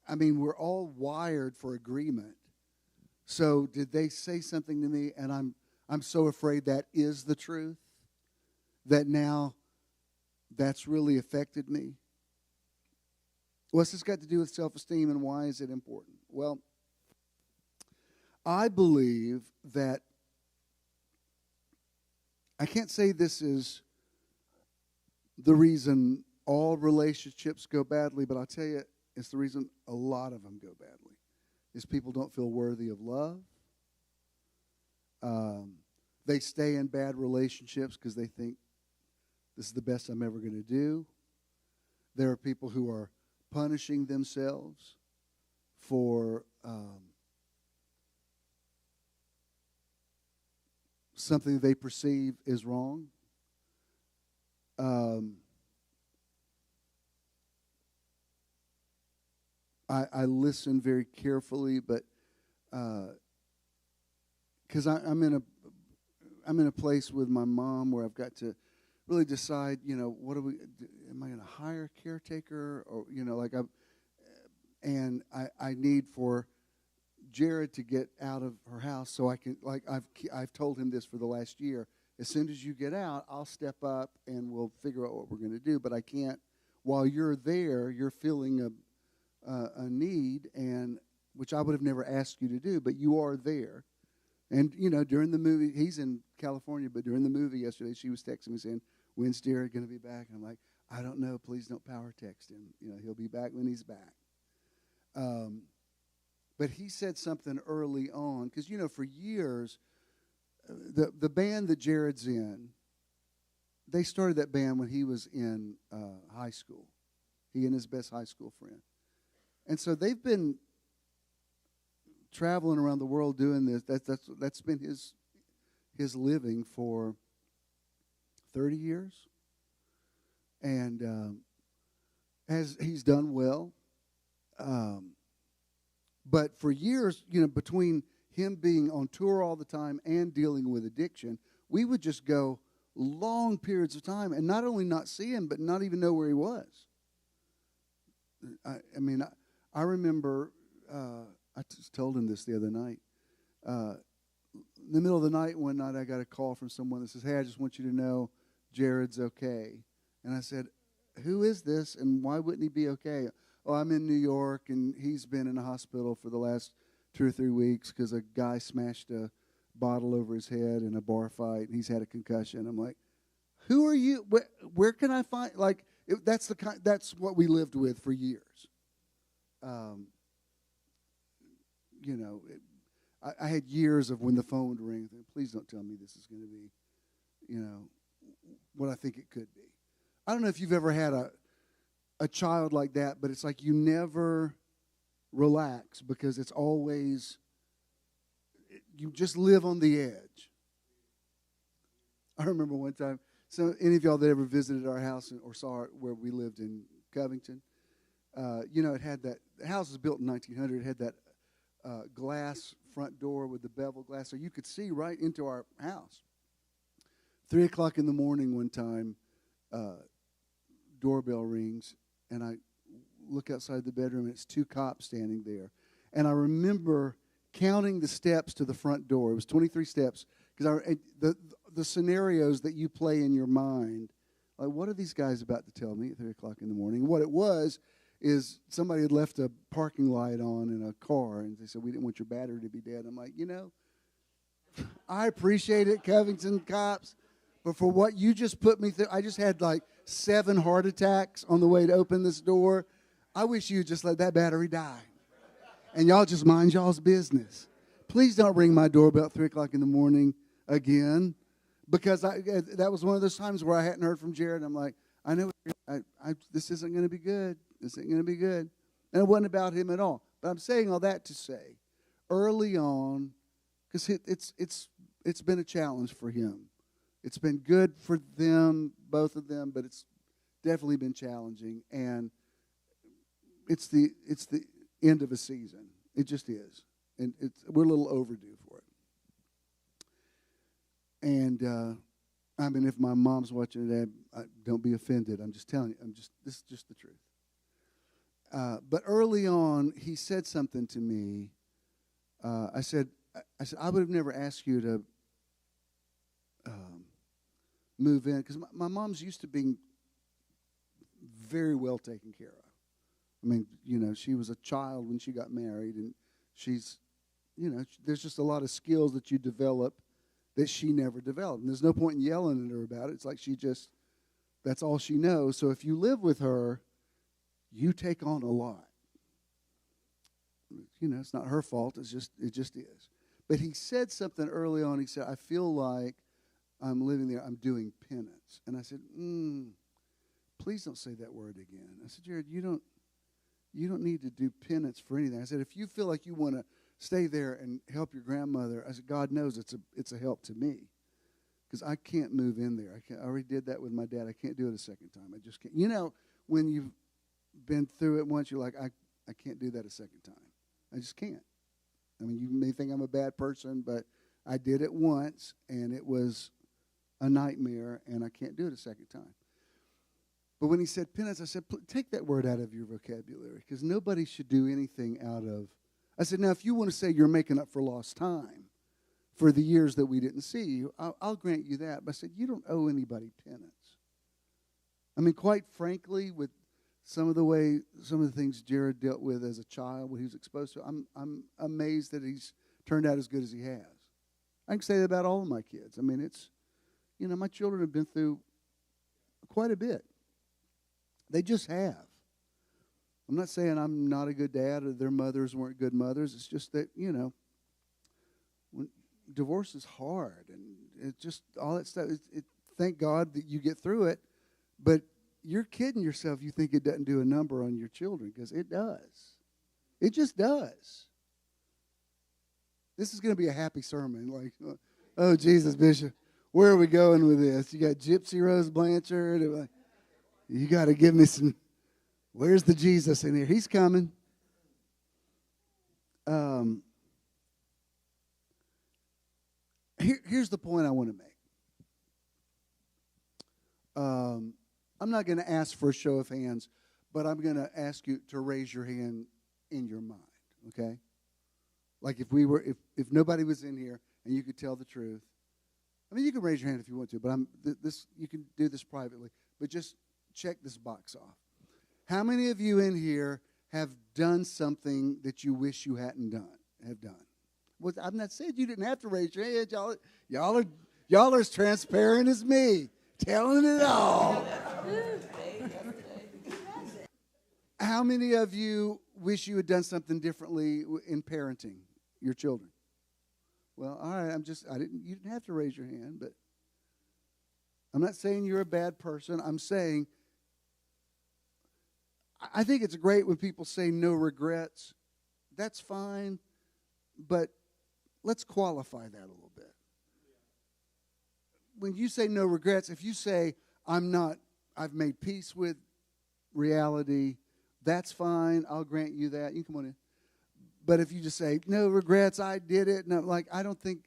I mean, we're all wired for agreement. So did they say something to me and I'm so afraid that is the truth, that now that's really affected me? What's this got to do with self-esteem, and why is it important? Well, I believe that, I can't say this is the reason all relationships go badly, but I'll tell you, it's the reason a lot of them go badly, is people don't feel worthy of love. They stay in bad relationships because they think this is the best I'm ever going to do. There are people who are punishing themselves for something they perceive is wrong. I listen very carefully, but because I'm in a place with my mom where I've got to really decide, what am I going to hire a caretaker, or I need for Jared to get out of her house so I can, I've told him this for the last year. As soon as you get out, I'll step up and we'll figure out what we're going to do. But I can't, while you're there, you're feeling a need, and which I would have never asked you to do, but you are there. And, during the movie, he's in California, but during the movie yesterday, she was texting me saying, when's Jared going to be back? And I'm like, I don't know. Please don't power text him. He'll be back when he's back. But he said something early on, because, for years, the band that Jared's in, they started that band when he was in high school. He and his best high school friend. And so they've been traveling around the world doing this. That's been his living for 30 years. And as he's done well. But for years, between him being on tour all the time and dealing with addiction, we would just go long periods of time and not only not see him, but not even know where he was. I remember, I just told him this the other night. In the middle of the night, one night, I got a call from someone that says, hey, I just want you to know Jared's okay. And I said, who is this and why wouldn't he be okay? Oh, I'm in New York, and he's been in a hospital for the last 2 or 3 weeks because a guy smashed a bottle over his head in a bar fight, and he's had a concussion. I'm like, who are you? Where can I find? Like, that's what we lived with for years. I had years of when the phone would ring. Please don't tell me this is going to be, what I think it could be. I don't know if you've ever had a child like that, but it's like you never relax because it's always, you just live on the edge. I remember one time, so any of y'all that ever visited our house or saw it where we lived in Covington, it had that, the house was built in 1900, it had that glass front door with the bevel glass, so you could see right into our house. 3 o'clock in the morning one time, doorbell rings, and I look outside the bedroom, and it's 2 cops standing there. And I remember counting the steps to the front door. It was 23 steps, because the scenarios that you play in your mind, like, what are these guys about to tell me at 3 o'clock in the morning? What it was is somebody had left a parking light on in a car, and they said, we didn't want your battery to be dead. I'm like, I appreciate it, Covington cops, but for what you just put me through, I just had like 7 heart attacks on the way to open this door. I wish you'd just let that battery die. And y'all just mind y'all's business. Please don't ring my doorbell at 3 o'clock in the morning again, because that was one of those times where I hadn't heard from Jared. I'm like, I know this isn't going to be good. This ain't going to be good. And it wasn't about him at all. But I'm saying all that to say, early on, because it's been a challenge for him. It's been good for them, both of them, but it's definitely been challenging. And it's the end of a season. It just is. And we're a little overdue for it. And if my mom's watching today, don't be offended. I'm just telling you. This is just the truth. But early on, he said something to me. I said, I would have never asked you to move in, because my mom's used to being very well taken care of. I mean, she was a child when she got married, and she's, there's just a lot of skills that you develop that she never developed. And there's no point in yelling at her about it. It's like that's all she knows. So if you live with her, you take on a lot. It's not her fault. It just is. But he said something early on. He said, I feel like I'm living there. I'm doing penance. And I said, please don't say that word again. I said, Jared, you don't need to do penance for anything. I said, if you feel like you want to stay there and help your grandmother, I said, God knows it's a help to me, because I can't move in there. I already did that with my dad. I can't do it a second time. I just can't. When you've been through it once, you're like, I can't do that a second time. I just can't. I mean, you may think I'm a bad person, but I did it once, and it was a nightmare, and I can't do it a second time. But when he said penance, I said, take that word out of your vocabulary, because nobody should do anything out of. I said, now, if you want to say you're making up for lost time for the years that we didn't see you, I'll grant you that. But I said, you don't owe anybody penance. I mean, quite frankly, with some of the things Jared dealt with as a child, what he was exposed to, I'm amazed that he's turned out as good as he has. I can say that about all of my kids. I mean, it's, my children have been through quite a bit. They just have. I'm not saying I'm not a good dad or their mothers weren't good mothers. It's just that, when divorce is hard and it's just all that stuff. Thank God that you get through it, but you're kidding yourself. You think it doesn't do a number on your children, because it does. It just does. This is going to be a happy sermon. Like, oh, Jesus, Bishop, where are we going with this? You got Gypsy Rose Blanchard. You got to give me some. Where's the Jesus in here? He's coming. Here's the point I want to make. I'm not going to ask for a show of hands, but I'm going to ask you to raise your hand in your mind, okay? Like if nobody was in here and you could tell the truth. I mean, you can raise your hand if you want to, but you can do this privately. But just check this box off. How many of you in here have done something that you wish you hadn't done? Well, I'm not saying you didn't have to raise your hand. Y'all are as transparent as me, telling it all. How many of you wish you had done something differently in parenting your children? Well, all right, you didn't have to raise your hand, but I'm not saying you're a bad person. I'm saying I think it's great when people say no regrets. That's fine, but let's qualify that a little bit. When you say no regrets, if you say I've made peace with reality, that's fine. I'll grant you that. You can come on in. But if you just say no regrets, I did it, no, I don't think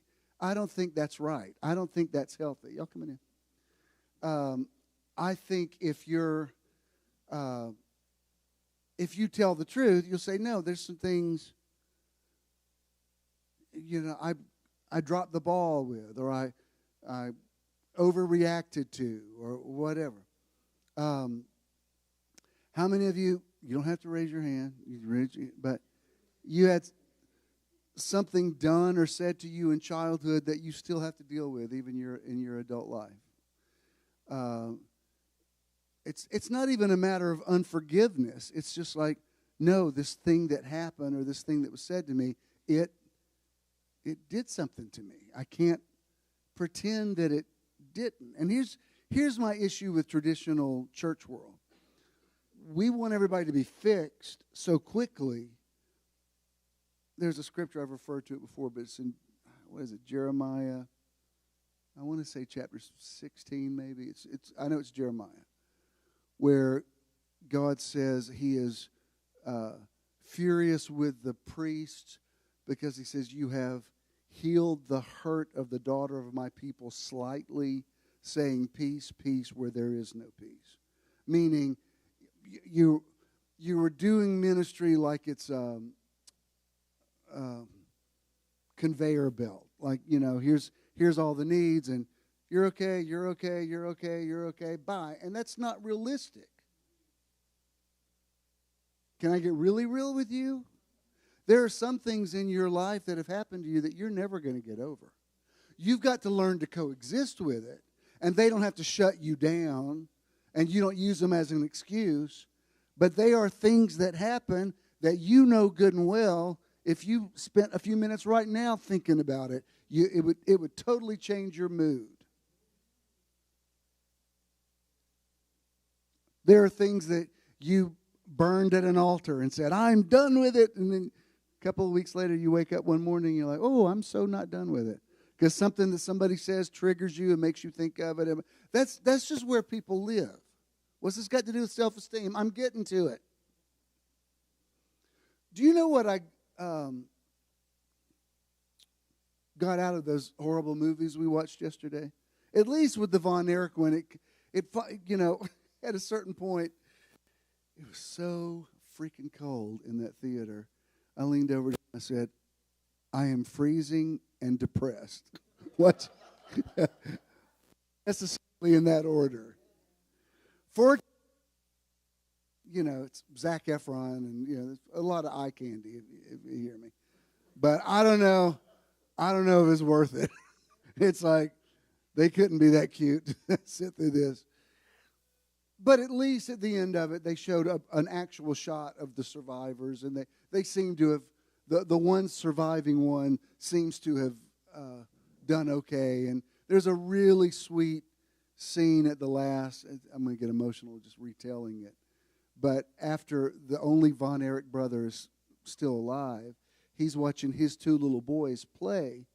that's right. I don't think that's healthy. Y'all come in. I think if you tell the truth, you'll say no. There's some things, I dropped the ball with, or I overreacted to, or whatever. How many of you don't have to raise your hand, but you had something done or said to you in childhood that you still have to deal with even in your adult life? It's not even a matter of unforgiveness. It's just like, no, this thing that happened or this thing that was said to me, it did something to me. I can't pretend that it didn't. And here's my issue with traditional church world. We want everybody to be fixed so quickly. There's a scripture, I've referred to it before, but it's in, Jeremiah? I want to say chapter 16 maybe. I know it's Jeremiah, where God says he is furious with the priests because he says, you have healed the hurt of the daughter of my people slightly, saying peace, peace where there is no peace. Meaning, you were doing ministry like it's a conveyor belt. Like, here's all the needs, and you're okay, you're okay, you're okay, you're okay, bye. And that's not realistic. Can I get really real with you? There are some things in your life that have happened to you that you're never going to get over. You've got to learn to coexist with it, and they don't have to shut you down, and you don't use them as an excuse. But they are things that happen that you know good and well. If you spent a few minutes right now thinking about it, it would totally change your mood. There are things that you burned at an altar and said, I'm done with it. And then a couple of weeks later, you wake up one morning and you're like, oh, I'm so not done with it. Because something that somebody says triggers you and makes you think of it. That's just where people live. What's this got to do with self-esteem? I'm getting to it. Do you know what I got out of those horrible movies we watched yesterday? At least with the Von Erich one, it at a certain point, it was so freaking cold in that theater. I leaned over and I said, I am freezing and depressed. What? Necessarily in that order. it's Zac Efron, and there's a lot of eye candy if you hear me. But I don't know if it's worth it. It's like they couldn't be that cute to sit through this. But at least at the end of it, they showed an actual shot of the survivors, and they seem to have, the one surviving one seems to have done okay. And there's a really sweet scene at the last. I'm going to get emotional just retelling it. But after the only Von Erich brother is still alive, he's watching his two little boys play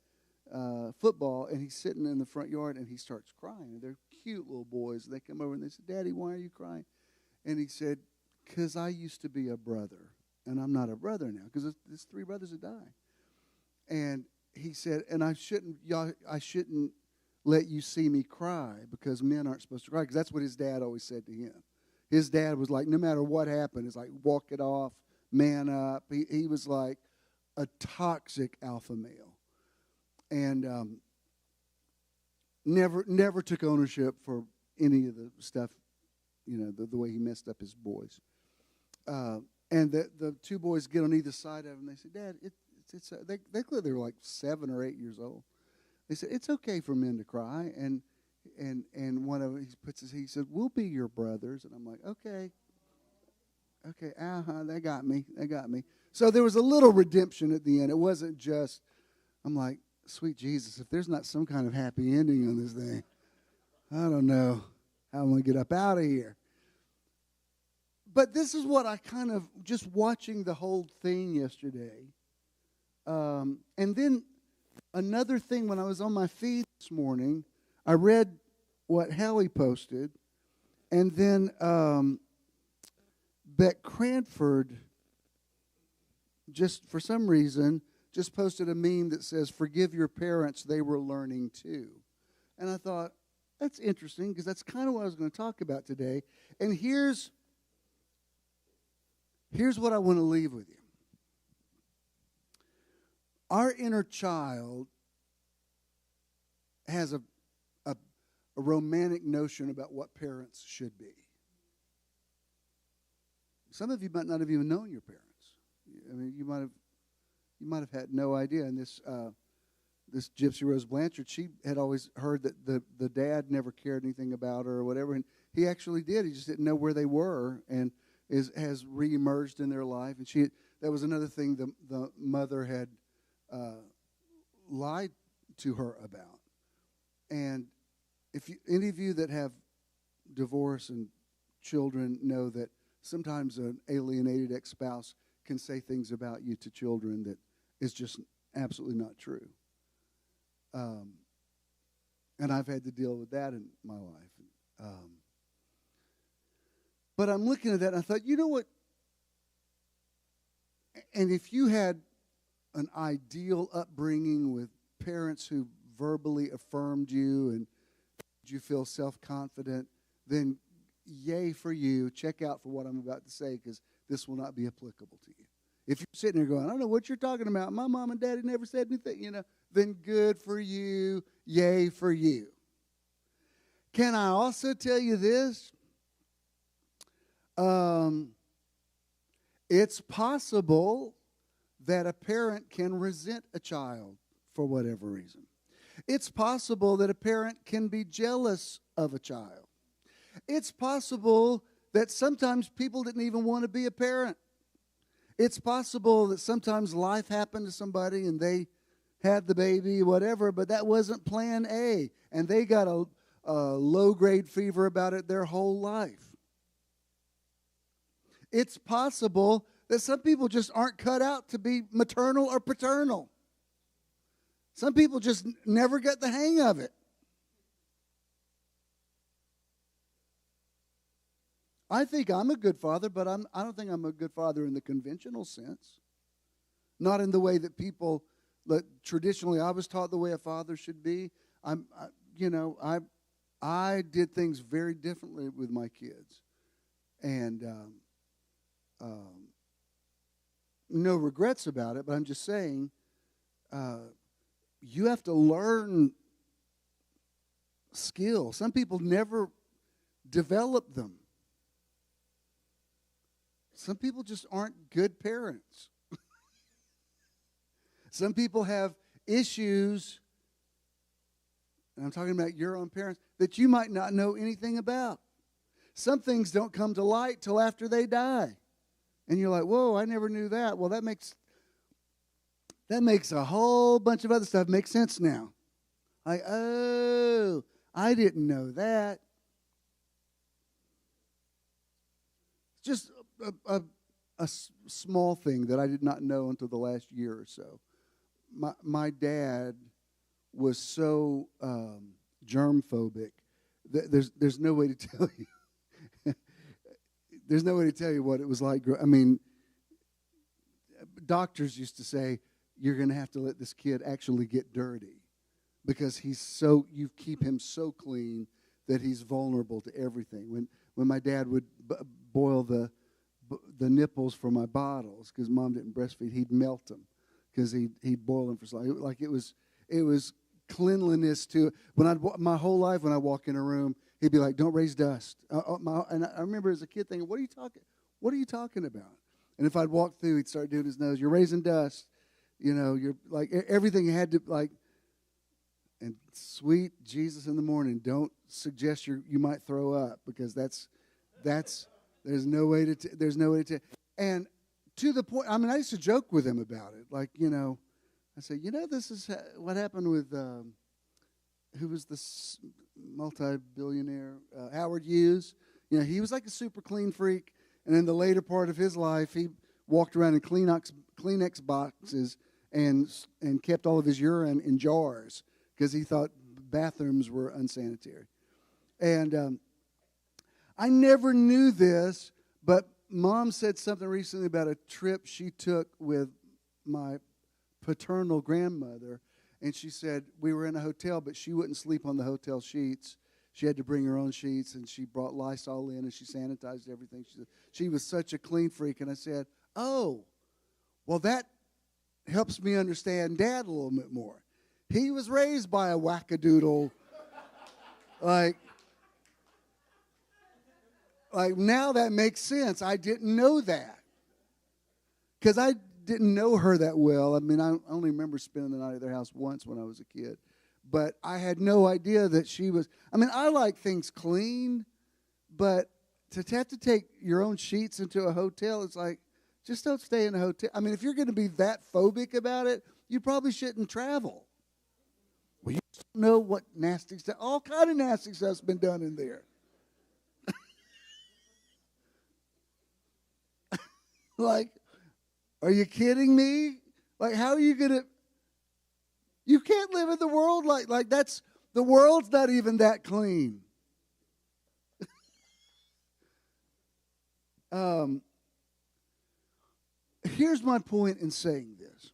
football, and he's sitting in the front yard, and he starts crying. They're cute little boys. They come over, and they said, "Daddy, why are you crying?" And he said, "Because I used to be a brother, and I'm not a brother now, because there's three brothers that died." And he said, "And I shouldn't let you see me cry, because men aren't supposed to cry," because that's what his dad always said to him. His dad was like, no matter what happened, it's like, walk it off, man up. He was like a toxic alpha male. And never took ownership for any of the stuff, the way he messed up his boys. And the two boys get on either side of him, and they say, "Dad, they were like 7 or 8 years old." They said, "It's okay for men to cry." And one of them, he said, "We'll be your brothers." And I'm like, okay, they got me. So there was a little redemption at the end. It wasn't just, I'm like, sweet Jesus, if there's not some kind of happy ending on this thing, I don't know how I'm going to get up out of here. But this is what I kind of, just watching the whole thing yesterday. And then another thing, when I was on my feed this morning, I read what Hallie posted, and then Beck Cranford, just for some reason, just posted a meme that says, "Forgive your parents, they were learning too." And I thought, that's interesting, because that's kind of what I was going to talk about today. And here's what I want to leave with you. Our inner child has a romantic notion about what parents should be. Some of you might not have even known your parents. I mean, you might have had no idea. And this Gypsy Rose Blanchard, she had always heard that the dad never cared anything about her or whatever, and he actually did. He just didn't know where they were, and has reemerged in their life. And that was another thing the mother had lied to her about. And if any of you that have divorce and children know that sometimes an alienated ex-spouse can say things about you to children that is just absolutely not true. And I've had to deal with that in my life. But I'm looking at that, and I thought, you know what? And if you had an ideal upbringing with parents who verbally affirmed you and made you feel self-confident, then yay for you. Check out for what I'm about to say, because this will not be applicable to you. If you're sitting there going, "I don't know what you're talking about, my mom and daddy never said anything," then good for you. Yay for you. Can I also tell you this? It's possible that a parent can resent a child for whatever reason. It's possible that a parent can be jealous of a child. It's possible that sometimes people didn't even want to be a parent. It's possible that sometimes life happened to somebody and they had the baby, whatever, but that wasn't plan A, and they got a low-grade fever about it their whole life. It's possible that some people just aren't cut out to be maternal or paternal. Some people just never get the hang of it. I think I'm a good father, but I don't think I'm a good father in the conventional sense. Not in the way that people, traditionally I was taught the way a father should be. I did things very differently with my kids. And no regrets about it, but I'm just saying, you have to learn skill. Some people never develop them. some people just aren't good parents. Some people have issues, and I'm talking about your own parents, that you might not know anything about. Some things don't come to light till after they die. And you're like, whoa, I never knew that. Well, that makes a whole bunch of other stuff make sense now. Like, oh, I didn't know that. Just a small thing that I did not know until the last year or so. My dad was so germ phobic that there's no way to tell you. There's no way to tell you what it was like. I mean, doctors used to say, you're going to have to let this kid actually get dirty because you keep him so clean that he's vulnerable to everything. When my dad would boil the nipples for my bottles because Mom didn't breastfeed, he'd melt them because he'd boil them for so long. Like it was cleanliness to it. My whole life when I walk in a room, he'd be like, "Don't raise dust." And I remember as a kid thinking, "What are you talking about?" And if I'd walk through, he'd start doing his nose. "You're raising dust." You're like everything had to like. And sweet Jesus in the morning, don't suggest you might throw up because that's there's no way to. And to the point, I mean, I used to joke with him about it. Like, I say, this is what happened with who was this multi-billionaire, Howard Hughes. He was like a super clean freak. And in the later part of his life, he walked around in Kleenex boxes and kept all of his urine in jars because he thought bathrooms were unsanitary. And I never knew this, but Mom said something recently about a trip she took with my paternal grandmother. And she said we were in a hotel, but she wouldn't sleep on the hotel sheets. She had to bring her own sheets, and she brought Lysol in, and she sanitized everything. She was such a clean freak. And I said, oh, well, that helps me understand Dad a little bit more. He was raised by a wackadoodle. Like now that makes sense. I didn't know that because I didn't know her that well. I mean, I only remember spending the night at their house once when I was a kid. But I had no idea that she was. I mean, I like things clean, but to have to take your own sheets into a hotel, it's like, just don't stay in a hotel. I mean, if you're going to be that phobic about it, you probably shouldn't travel. Well, you don't know what nasty stuff, all kind of nasty stuff's been done in there. Like, are you kidding me? Like, how are you going to... You can't live in the world like that's... The world's not even that clean. Here's my point in saying this.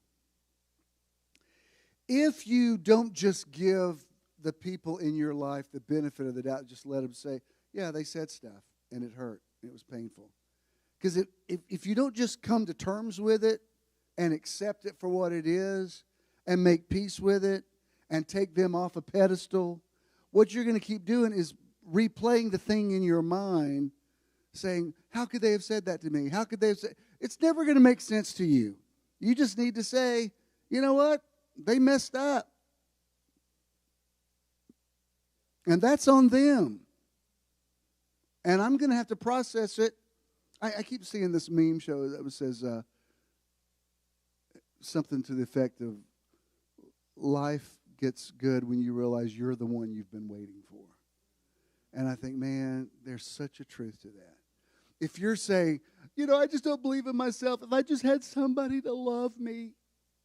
If you don't just give the people in your life the benefit of the doubt, just let them say, yeah, they said stuff, and it hurt, and it was painful. Because if you don't just come to terms with it and accept it for what it is and make peace with it and take them off a pedestal, what you're going to keep doing is replaying the thing in your mind, saying, how could they have said that to me? How could they have said... It's never going to make sense to you. You just need to say, you know what? They messed up. And that's on them. And I'm going to have to process it. I keep seeing this meme show that says something to the effect of life gets good when you realize you're the one you've been waiting for. And I think, man, there's such a truth to that. If you're saying, I just don't believe in myself. If I just had somebody to love me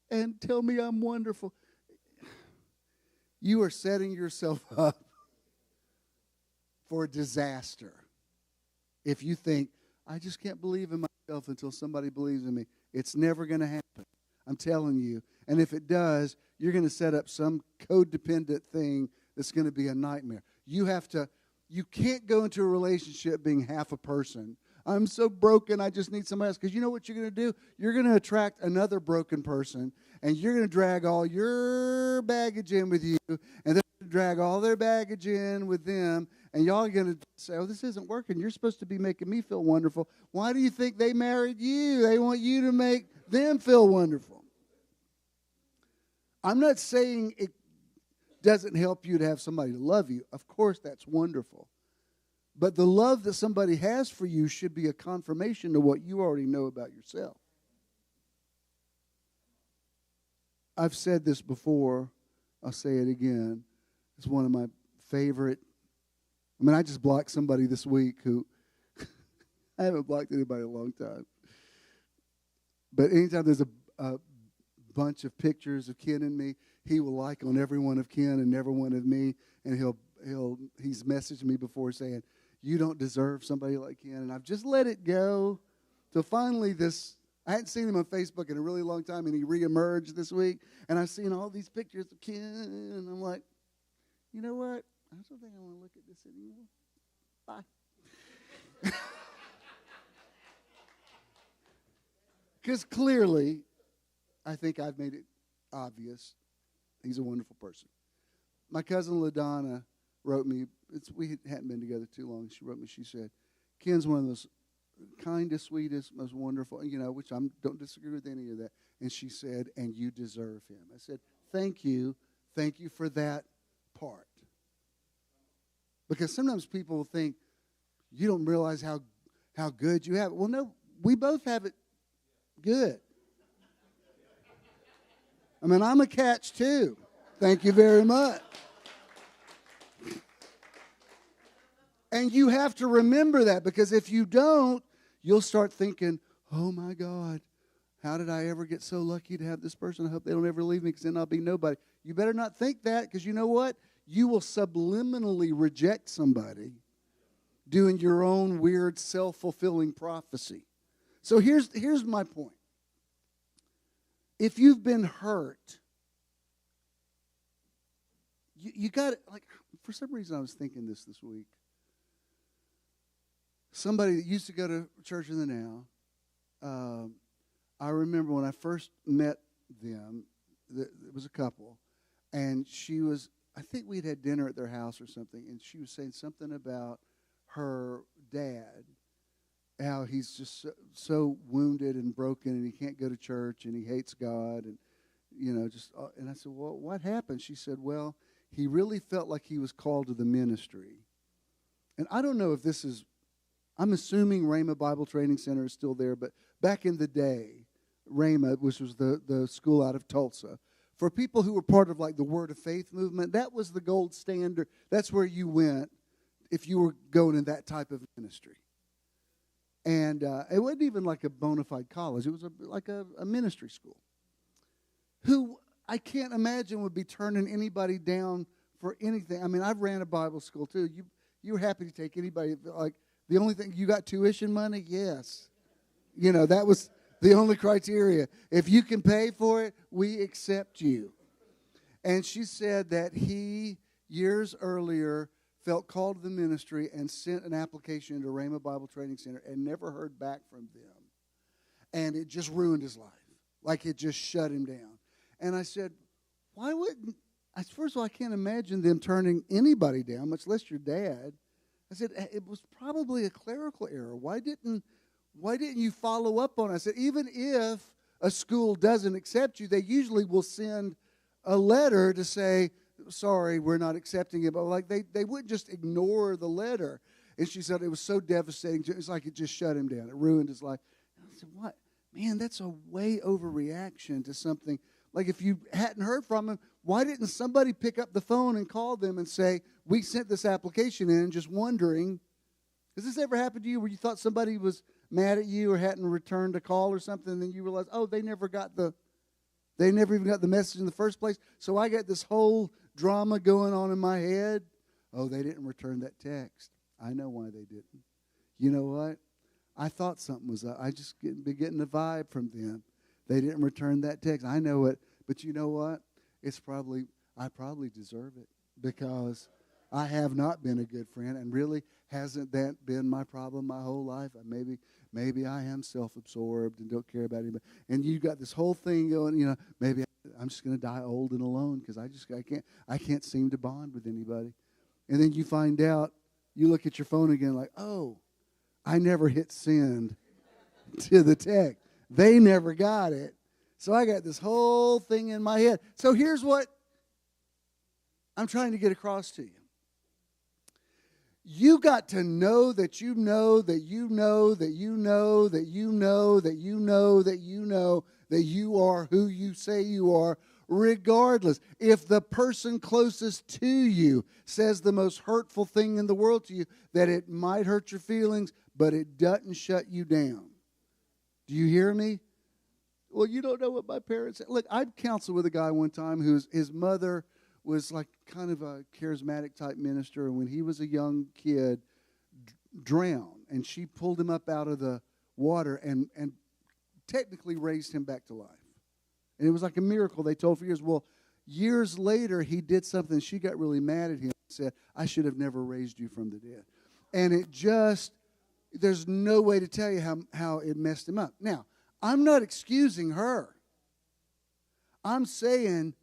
and tell me I'm wonderful, you are setting yourself up for a disaster. If you think, I just can't believe in myself until somebody believes in me. It's never going to happen. I'm telling you. And if it does, you're going to set up some codependent thing that's going to be a nightmare. You can't go into a relationship being half a person. I'm so broken, I just need somebody else. Because you know what you're going to do? You're going to attract another broken person, and you're going to drag all your baggage in with you, and they're going to drag all their baggage in with them, and y'all are going to say, oh, this isn't working. You're supposed to be making me feel wonderful. Why do you think they married you? They want you to make them feel wonderful. I'm not saying it doesn't help you to have somebody to love you. Of course, that's wonderful. But the love that somebody has for you should be a confirmation to what you already know about yourself. I've said this before. I'll say it again. It's one of my favorite. I just blocked somebody this week who I haven't blocked anybody in a long time. But anytime there's a bunch of pictures of Ken and me, he will like on every one of Ken and never one of me, and he's messaged me before saying, you don't deserve somebody like Ken, and I've just let it go. So finally I hadn't seen him on Facebook in a really long time, and he reemerged this week, and I've seen all these pictures of Ken, and I'm like, you know what? I don't think I want to look at this anymore. Bye. Because clearly, I think I've made it obvious. He's a wonderful person. My cousin LaDonna wrote me, we hadn't been together too long. She wrote me, she said, Ken's one of those kindest, sweetest, most wonderful, which I don't disagree with any of that. And she said, and you deserve him. I said, thank you. Thank you for that part. Because sometimes people think, you don't realize how good you have it. Well, no, we both have it good. I'm a catch too. Thank you very much. And you have to remember that, because if you don't, you'll start thinking, oh my God, how did I ever get so lucky to have this person? I hope they don't ever leave me, because then I'll be nobody. You better not think that, because you know what? You will subliminally reject somebody doing your own weird self-fulfilling prophecy. So here's my point. If you've been hurt, you got it. Like, for some reason I was thinking this week. Somebody that used to go to Church in the Now, I remember when I first met them, it was a couple, and I think we'd had dinner at their house or something, and she was saying something about her dad, how he's just so wounded and broken, and he can't go to church, and he hates God, and and I said, well, what happened? She said, well, he really felt like he was called to the ministry. And I don't know if this is, I'm assuming Rhema Bible Training Center is still there, but back in the day, Rhema, which was the school out of Tulsa, for people who were part of like the Word of Faith movement, that was the gold standard. That's where you went if you were going in that type of ministry. And it wasn't even like a bona fide college. It was like a ministry school. Who I can't imagine would be turning anybody down for anything. I've ran a Bible school too. You were happy to take anybody. Like, the only thing, you got tuition money? Yes. That was the only criteria. If you can pay for it, we accept you. And she said that he, years earlier, felt called to the ministry and sent an application into Rhema Bible Training Center and never heard back from them. And it just ruined his life. Like, it just shut him down. And I said, why wouldn't, first of all, I can't imagine them turning anybody down, much less your dad. I said, it was probably a clerical error. Why didn't you follow up on it? I said, even if a school doesn't accept you, they usually will send a letter to say, sorry, we're not accepting it. But like they wouldn't just ignore the letter. And she said it was so devastating. It's like it just shut him down. It ruined his life. And I said, what? Man, that's a way overreaction to something. Like, if you hadn't heard from him, why didn't somebody pick up the phone and call them and say, we sent this application in, just wondering, has this ever happened to you where you thought somebody was mad at you or hadn't returned a call or something, and then you realize, oh, they never even got the message in the first place, so I got this whole drama going on in my head. Oh, they didn't return that text. I know why they didn't. You know what? I thought something was up. I just been getting a vibe from them. They didn't return that text. I know it. But you know what? I probably deserve it, because I have not been a good friend, and really hasn't that been my problem my whole life? Maybe I am self-absorbed and don't care about anybody. And you got this whole thing going, maybe I'm just going to die old and alone because I can't seem to bond with anybody. And then you find out, you look at your phone again like, oh, I never hit send to the text. They never got it. So I got this whole thing in my head. So here's what I'm trying to get across to you. You got to know that you know that you know that you know that you know that you know that you know that you are who you say you are, regardless. If the person closest to you says the most hurtful thing in the world to you, that it might hurt your feelings, but it doesn't shut you down. Do you hear me? Well, you don't know what my parents said. Look, I counseled with a guy one time his mother was like kind of a charismatic type minister, and when he was a young kid, drowned, and she pulled him up out of the water and technically raised him back to life. And it was like a miracle they told for years. Well, years later, he did something. She got really mad at him and said, I should have never raised you from the dead. And it just, there's no way to tell you how it messed him up. Now, I'm not excusing her. I'm saying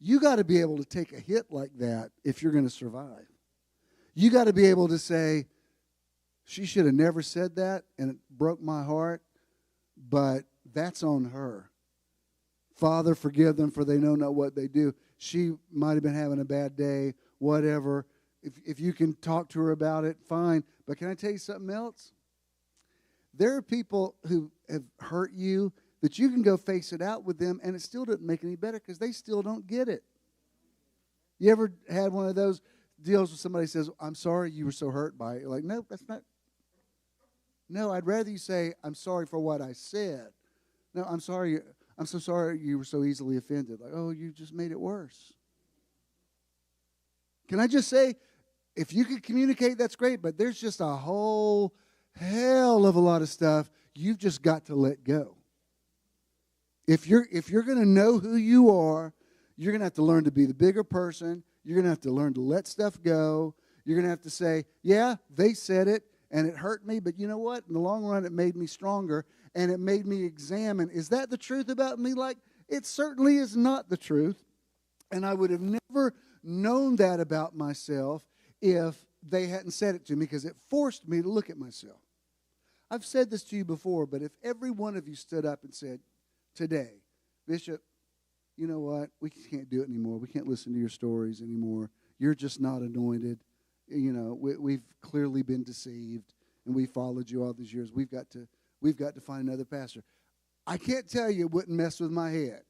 you got to be able to take a hit like that if you're going to survive. You got to be able to say, she should have never said that, and it broke my heart, but that's on her. Father, forgive them, for they know not what they do. She might have been having a bad day, whatever. If you can talk to her about it, fine. But can I tell you something else? There are people who have hurt you that you can go face it out with them, and it still doesn't make it any better because they still don't get it. You ever had one of those deals where somebody says, I'm sorry you were so hurt by it? You're like, no, that's not. No, I'd rather you say, I'm sorry for what I said. No, I'm sorry. I'm so sorry you were so easily offended. Like, oh, you just made it worse. Can I just say, if you could communicate, that's great, but there's just a whole hell of a lot of stuff you've just got to let go. If you're going to know who you are, you're going to have to learn to be the bigger person. You're going to have to learn to let stuff go. You're going to have to say, yeah, they said it, and it hurt me, but you know what? In the long run, it made me stronger, and it made me examine, is that the truth about me? Like, it certainly is not the truth, and I would have never known that about myself if they hadn't said it to me, because it forced me to look at myself. I've said this to you before, but if every one of you stood up and said, today, Bishop, you know what? We can't do it anymore. We can't listen to your stories anymore. You're just not anointed. You know, we've clearly been deceived, and we followed you all these years. We've got to find another pastor. I can't tell you it wouldn't mess with my head.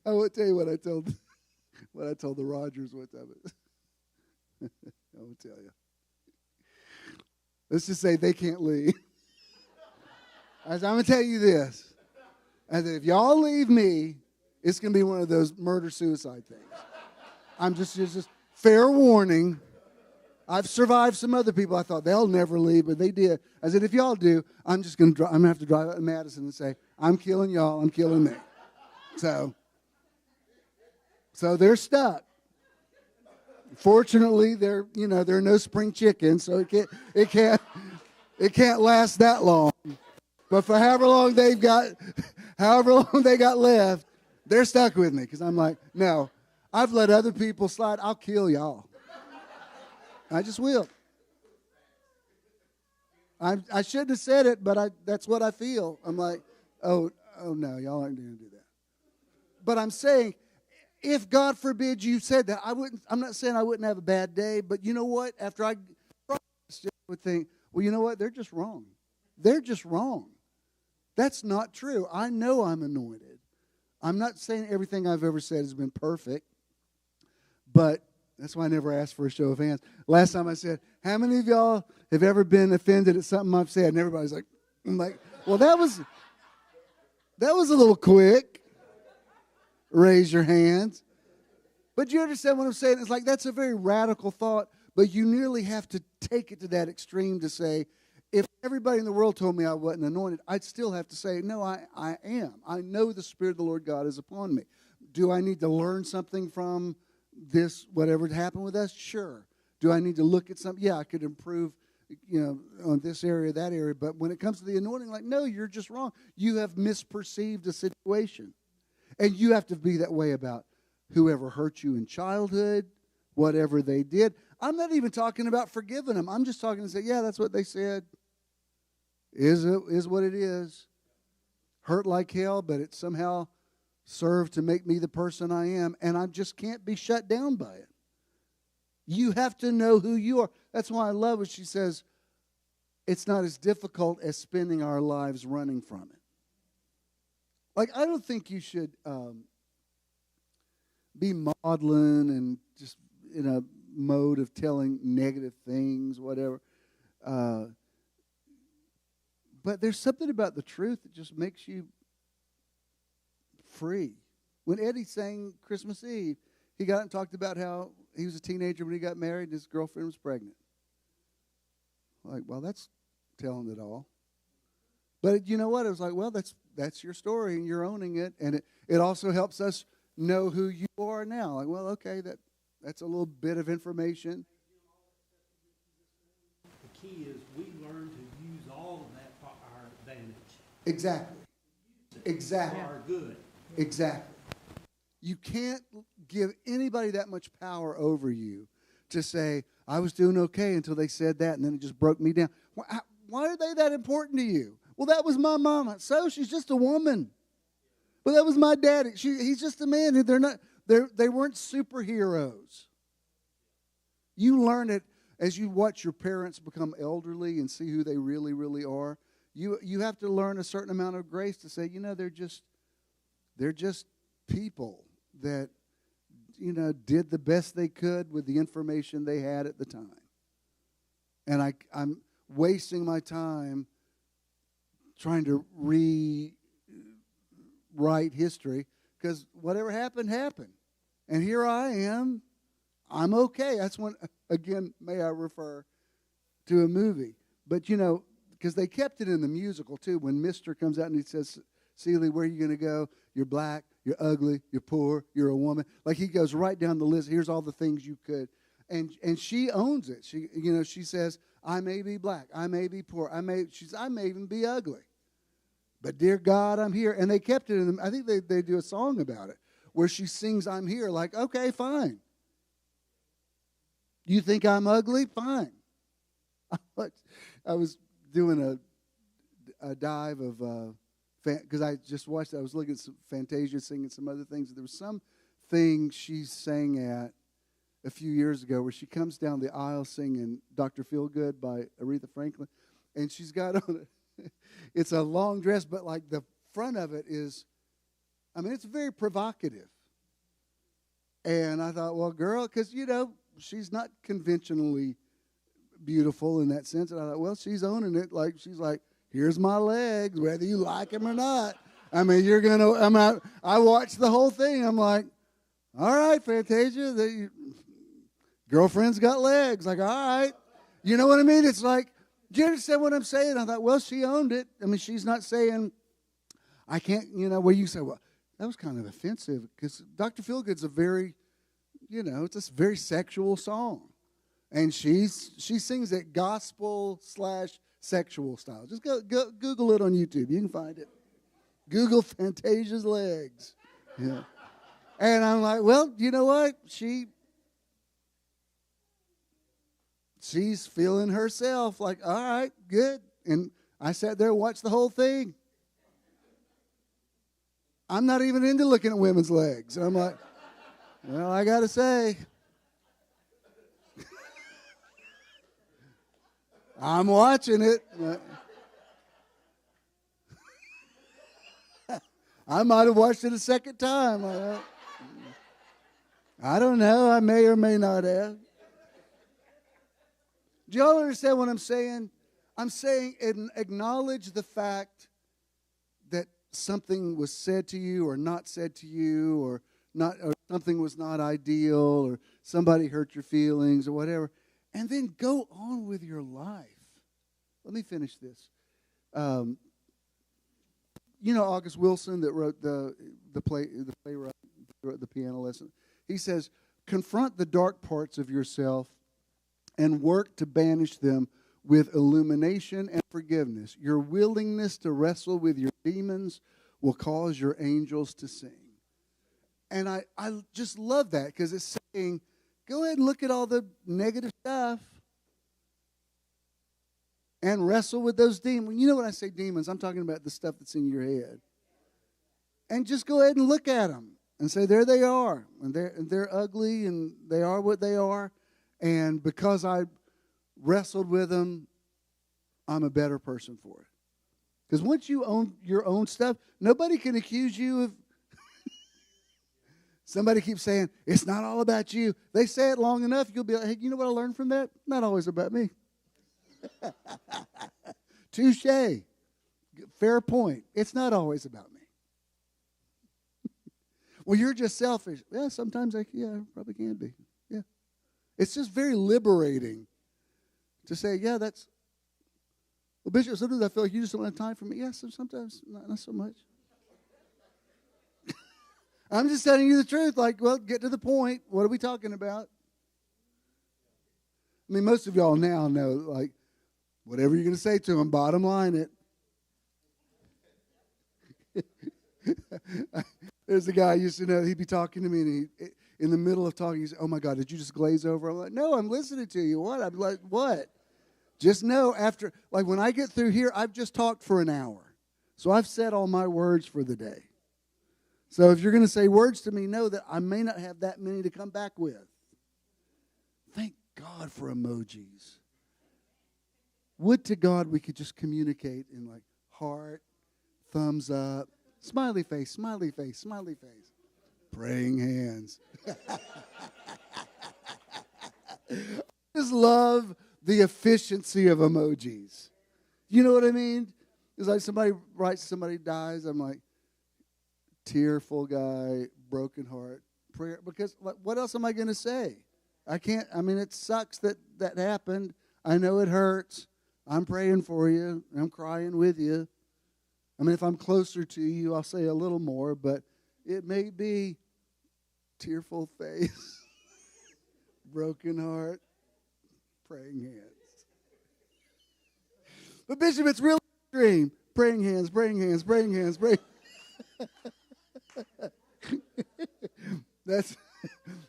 I won't tell you what I told the Rogers one time. I won't tell you. Let's just say they can't leave. I said, I'm going to tell you this. I said, if y'all leave me, it's going to be one of those murder-suicide things. I'm just fair warning. I've survived some other people. I thought they'll never leave, but they did. I said, if y'all do, I'm going to have to drive out to Madison and say, I'm killing y'all, I'm killing me. So they're stuck. Fortunately, there are no spring chickens, so it can't last that long. But for however long they got left, they're stuck with me because I'm like, no, I've let other people slide. I'll kill y'all. I just will. I shouldn't have said it, but that's what I feel. I'm like, oh no, y'all aren't going to do that. But I'm saying, if God forbid you said that, I'm not saying I wouldn't have a bad day, but you know what? After I would think, well, you know what? They're just wrong. They're just wrong. That's not true. I know I'm anointed. I'm not saying everything I've ever said has been perfect, but that's why I never asked for a show of hands. Last time I said, how many of y'all have ever been offended at something I've said? And everybody's like, I'm like, well, that was a little quick. Raise your hands. But you understand what I'm saying? It's like that's a very radical thought, but you nearly have to take it to that extreme to say, if everybody in the world told me I wasn't anointed, I'd still have to say, no, I am. I know the Spirit of the Lord God is upon me. Do I need to learn something from this, whatever happened with us? Sure. Do I need to look at something? Yeah, I could improve on this area, that area. But when it comes to the anointing, like, no, you're just wrong. You have misperceived a situation. And you have to be that way about whoever hurt you in childhood, whatever they did. I'm not even talking about forgiving them. I'm just talking to say, yeah, that's what they said. Is what it is. Hurt like hell, but it somehow served to make me the person I am, and I just can't be shut down by it. You have to know who you are. That's why I love what she says, it's not as difficult as spending our lives running from it. Like, I don't think you should be maudlin and just in a mode of telling negative things, whatever. But there's something about the truth that just makes you free. When Eddie sang Christmas Eve, he got and talked about how he was a teenager when he got married and his girlfriend was pregnant. Like, well, that's telling it all. But you know what? It was like, well, that's your story and you're owning it. And it also helps us know who you are now. Like, well, okay, that's a little bit of information. The key is we learn to use all of that for our advantage. Exactly. Exactly. For our good. Exactly. You can't give anybody that much power over you to say, I was doing okay until they said that, and then it just broke me down. Why are they that important to you? Well, that was my mama. So she's just a woman. Well, that was my daddy. He's just a man. They weren't superheroes. You learn it as you watch your parents become elderly and see who they really, really are. You have to learn a certain amount of grace to say, they're just people that, did the best they could with the information they had at the time. And I'm wasting my time trying to rewrite history because whatever happened, happened. And here I am. I'm okay. That's when, again, may I refer to a movie. But, because they kept it in the musical, too. When Mr. comes out and he says, Seeley, where are you going to go? You're black, you're ugly, you're poor, you're a woman. Like he goes right down the list. Here's all the things you could. And she owns it. She says, I may be black, I may be poor, I may even be ugly. But dear God, I'm here. And they kept it in them. I think they do a song about it where she sings, I'm here. Like, okay, fine. You think I'm ugly? Fine. I was doing a dive of, because I just watched it. I was looking at some Fantasia singing some other things. There was some thing she sang at a few years ago where she comes down the aisle singing Dr. Feelgood by Aretha Franklin. And she's got on it's a long dress, but like the front of it is, it's very provocative. And I thought, well, girl, because, she's not conventionally beautiful in that sense. And I thought, well, she's owning it. Like, she's like, here's my legs, whether you like them or not. You're going to, I watched the whole thing. I'm like, all right, Fantasia, girlfriend's got legs. Like, all right. You know what I mean? It's like, do you understand what I'm saying? I thought, well, she owned it. She's not saying, I can't, where you say, well, that was kind of offensive. Because Dr. Feelgood's a very, it's a very sexual song. And she sings it gospel/sexual style. Just go Google it on YouTube. You can find it. Google Fantasia's legs. Yeah. And I'm like, well, you know what? She's feeling herself like, all right, good. And I sat there and watched the whole thing. I'm not even into looking at women's legs. I'm like, well, I got to say, I'm watching it. I might have watched it a second time. I don't know. I may or may not have. Do y'all understand what I'm saying? I'm saying acknowledge the fact that something was said to you or not said to you or something was not ideal or somebody hurt your feelings or whatever, and then go on with your life. Let me finish this. August Wilson that wrote the playwright, wrote the piano lesson. He says, confront the dark parts of yourself and work to banish them with illumination and forgiveness. Your willingness to wrestle with your demons will cause your angels to sing. And I just love that because it's saying, go ahead and look at all the negative stuff and wrestle with those demons. You know when I say demons, I'm talking about the stuff that's in your head. And just go ahead and look at them and say, there they are. And they're ugly and they are what they are. And because I wrestled with them, I'm a better person for it. Because once you own your own stuff, nobody can accuse you of... Somebody keeps saying, it's not all about you. They say it long enough, you'll be like, hey, you know what I learned from that? Not always about me. Touche. Fair point. It's not always about me. Well, you're just selfish. Yeah, sometimes I probably can be. Yeah. It's just very liberating to say, yeah, that's... Well, Bishop, sometimes I feel like you just don't have time for me. Yes, sometimes not so much. I'm just telling you the truth. Like, well, get to the point. What are we talking about? I mean, most of y'all now know, like, whatever you're going to say to them, bottom line it. There's a guy I used to know. He'd be talking to me, and he, in the middle of talking, he said, oh, my God, did you just glaze over? I'm like, no, I'm listening to you. What? I'm like, what? Just know after, like, when I get through here, I've just talked for an hour. So I've said all my words for the day. So if you're going to say words to me, know that I may not have that many to come back with. Thank God for emojis. Would to God we could just communicate in like heart, thumbs up, smiley face, smiley face, smiley face, praying hands. I just love the efficiency of emojis. You know what I mean? It's like somebody writes, somebody dies. I'm like, tearful guy, broken heart, prayer. Because what else am I going to say? I can't. I mean, it sucks that happened. I know it hurts. I'm praying for you. I'm crying with you. I mean, if I'm closer to you, I'll say a little more, but it may be tearful face, broken heart, praying hands. But Bishop, it's really extreme. Praying hands, praying hands, praying hands, praying.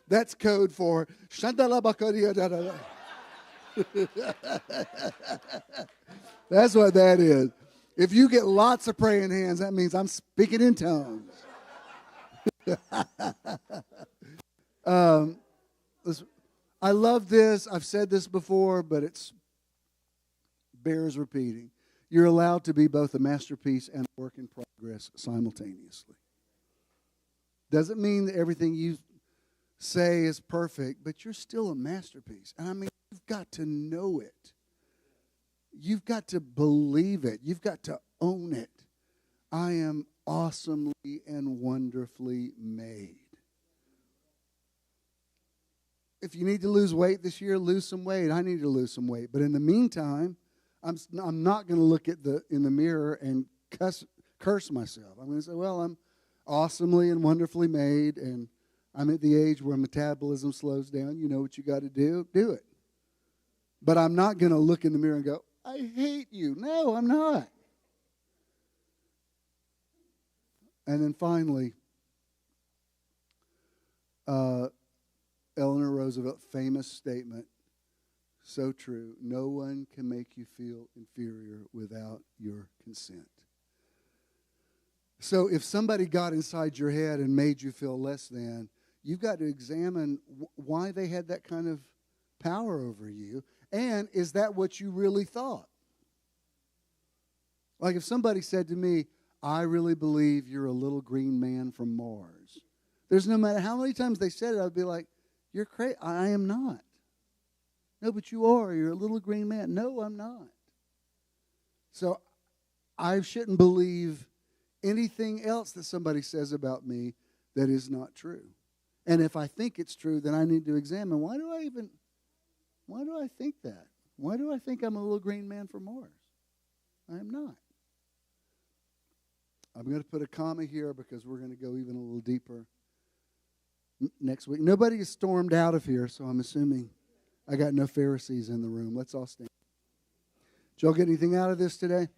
That's code for Shandala. That's what that is. If you get lots of praying hands, that means I'm speaking in tongues. I love this. I've said this before, but it bears repeating. You're allowed to be both a masterpiece and a work in progress simultaneously. Doesn't mean that everything you say is perfect, but you're still a masterpiece. And I mean, you've got to know it. You've got to believe it. You've got to own it. I am awesomely and wonderfully made. If you need to lose weight this year, lose some weight. I need to lose some weight. But in the meantime, I'm not going to look in the mirror and curse myself. I'm going to say, well, I'm awesomely and wonderfully made, and I'm at the age where metabolism slows down. You know what you got to do it. But I'm not going to look in the mirror and go, I hate you. No, I'm not. And then finally, Eleanor Roosevelt, famous statement, so true, no one can make you feel inferior without your consent. So if somebody got inside your head and made you feel less than, you've got to examine why they had that kind of power over you, and is that what you really thought? Like if somebody said to me, I really believe you're a little green man from Mars. There's no matter how many times they said it, I'd be like, you're crazy. I am not. No, but you are. You're a little green man. No, I'm not. So I shouldn't believe anything else that somebody says about me that is not true. And if I think it's true, then I need to examine, why do I think that? Why do I think I'm a little green man from Mars? I am not. I'm going to put a comma here because we're going to go even a little deeper next week. Nobody has stormed out of here, so I'm assuming I got no Pharisees in the room. Let's all stand. Did y'all get anything out of this today?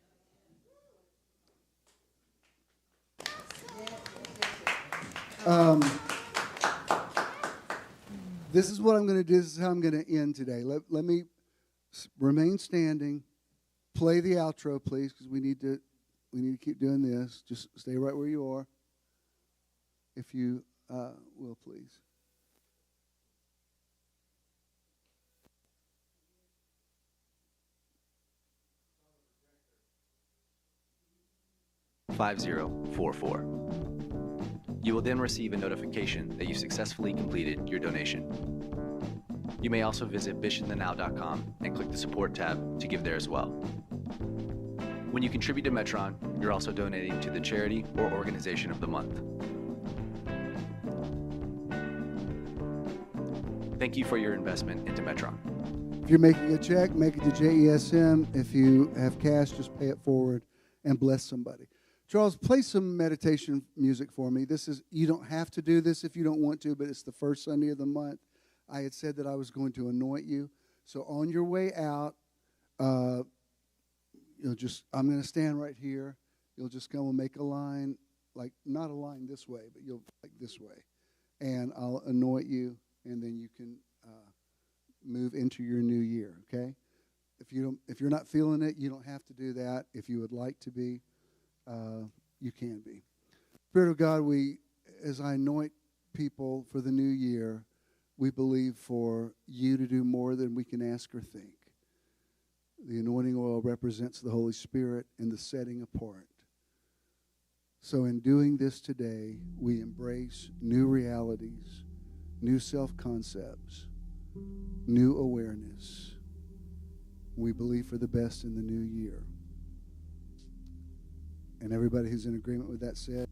This is what I'm going to do. This is how I'm going to end today. Let me remain standing. Play the outro, please, because we need to keep doing this. Just stay right where you are, if you will, please. $5044. You will then receive a notification that you successfully completed your donation. You may also visit bishopthenow.com and click the support tab to give there as well. When you contribute to Metron, you're also donating to the charity or organization of the month. Thank you for your investment into Metron. If you're making a check, make it to JESM. If you have cash, just pay it forward and bless somebody. Charles, play some meditation music for me. You don't have to do this if you don't want to, but it's the first Sunday of the month. I had said that I was going to anoint you. So on your way out, I'm going to stand right here. You'll just go and make a line, like not a line this way, but you'll like this way. And I'll anoint you, and then you can move into your new year, okay? If you're not feeling it, you don't have to do that. If you would like to be, you can be. Spirit of God, as I anoint people for the new year, we believe for you to do more than we can ask or think. The anointing oil represents the Holy Spirit and the setting apart. So in doing this today, we embrace new realities, new self-concepts, new awareness. We believe for the best in the new year. And everybody who's in agreement with that said,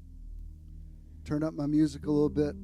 turn up my music a little bit.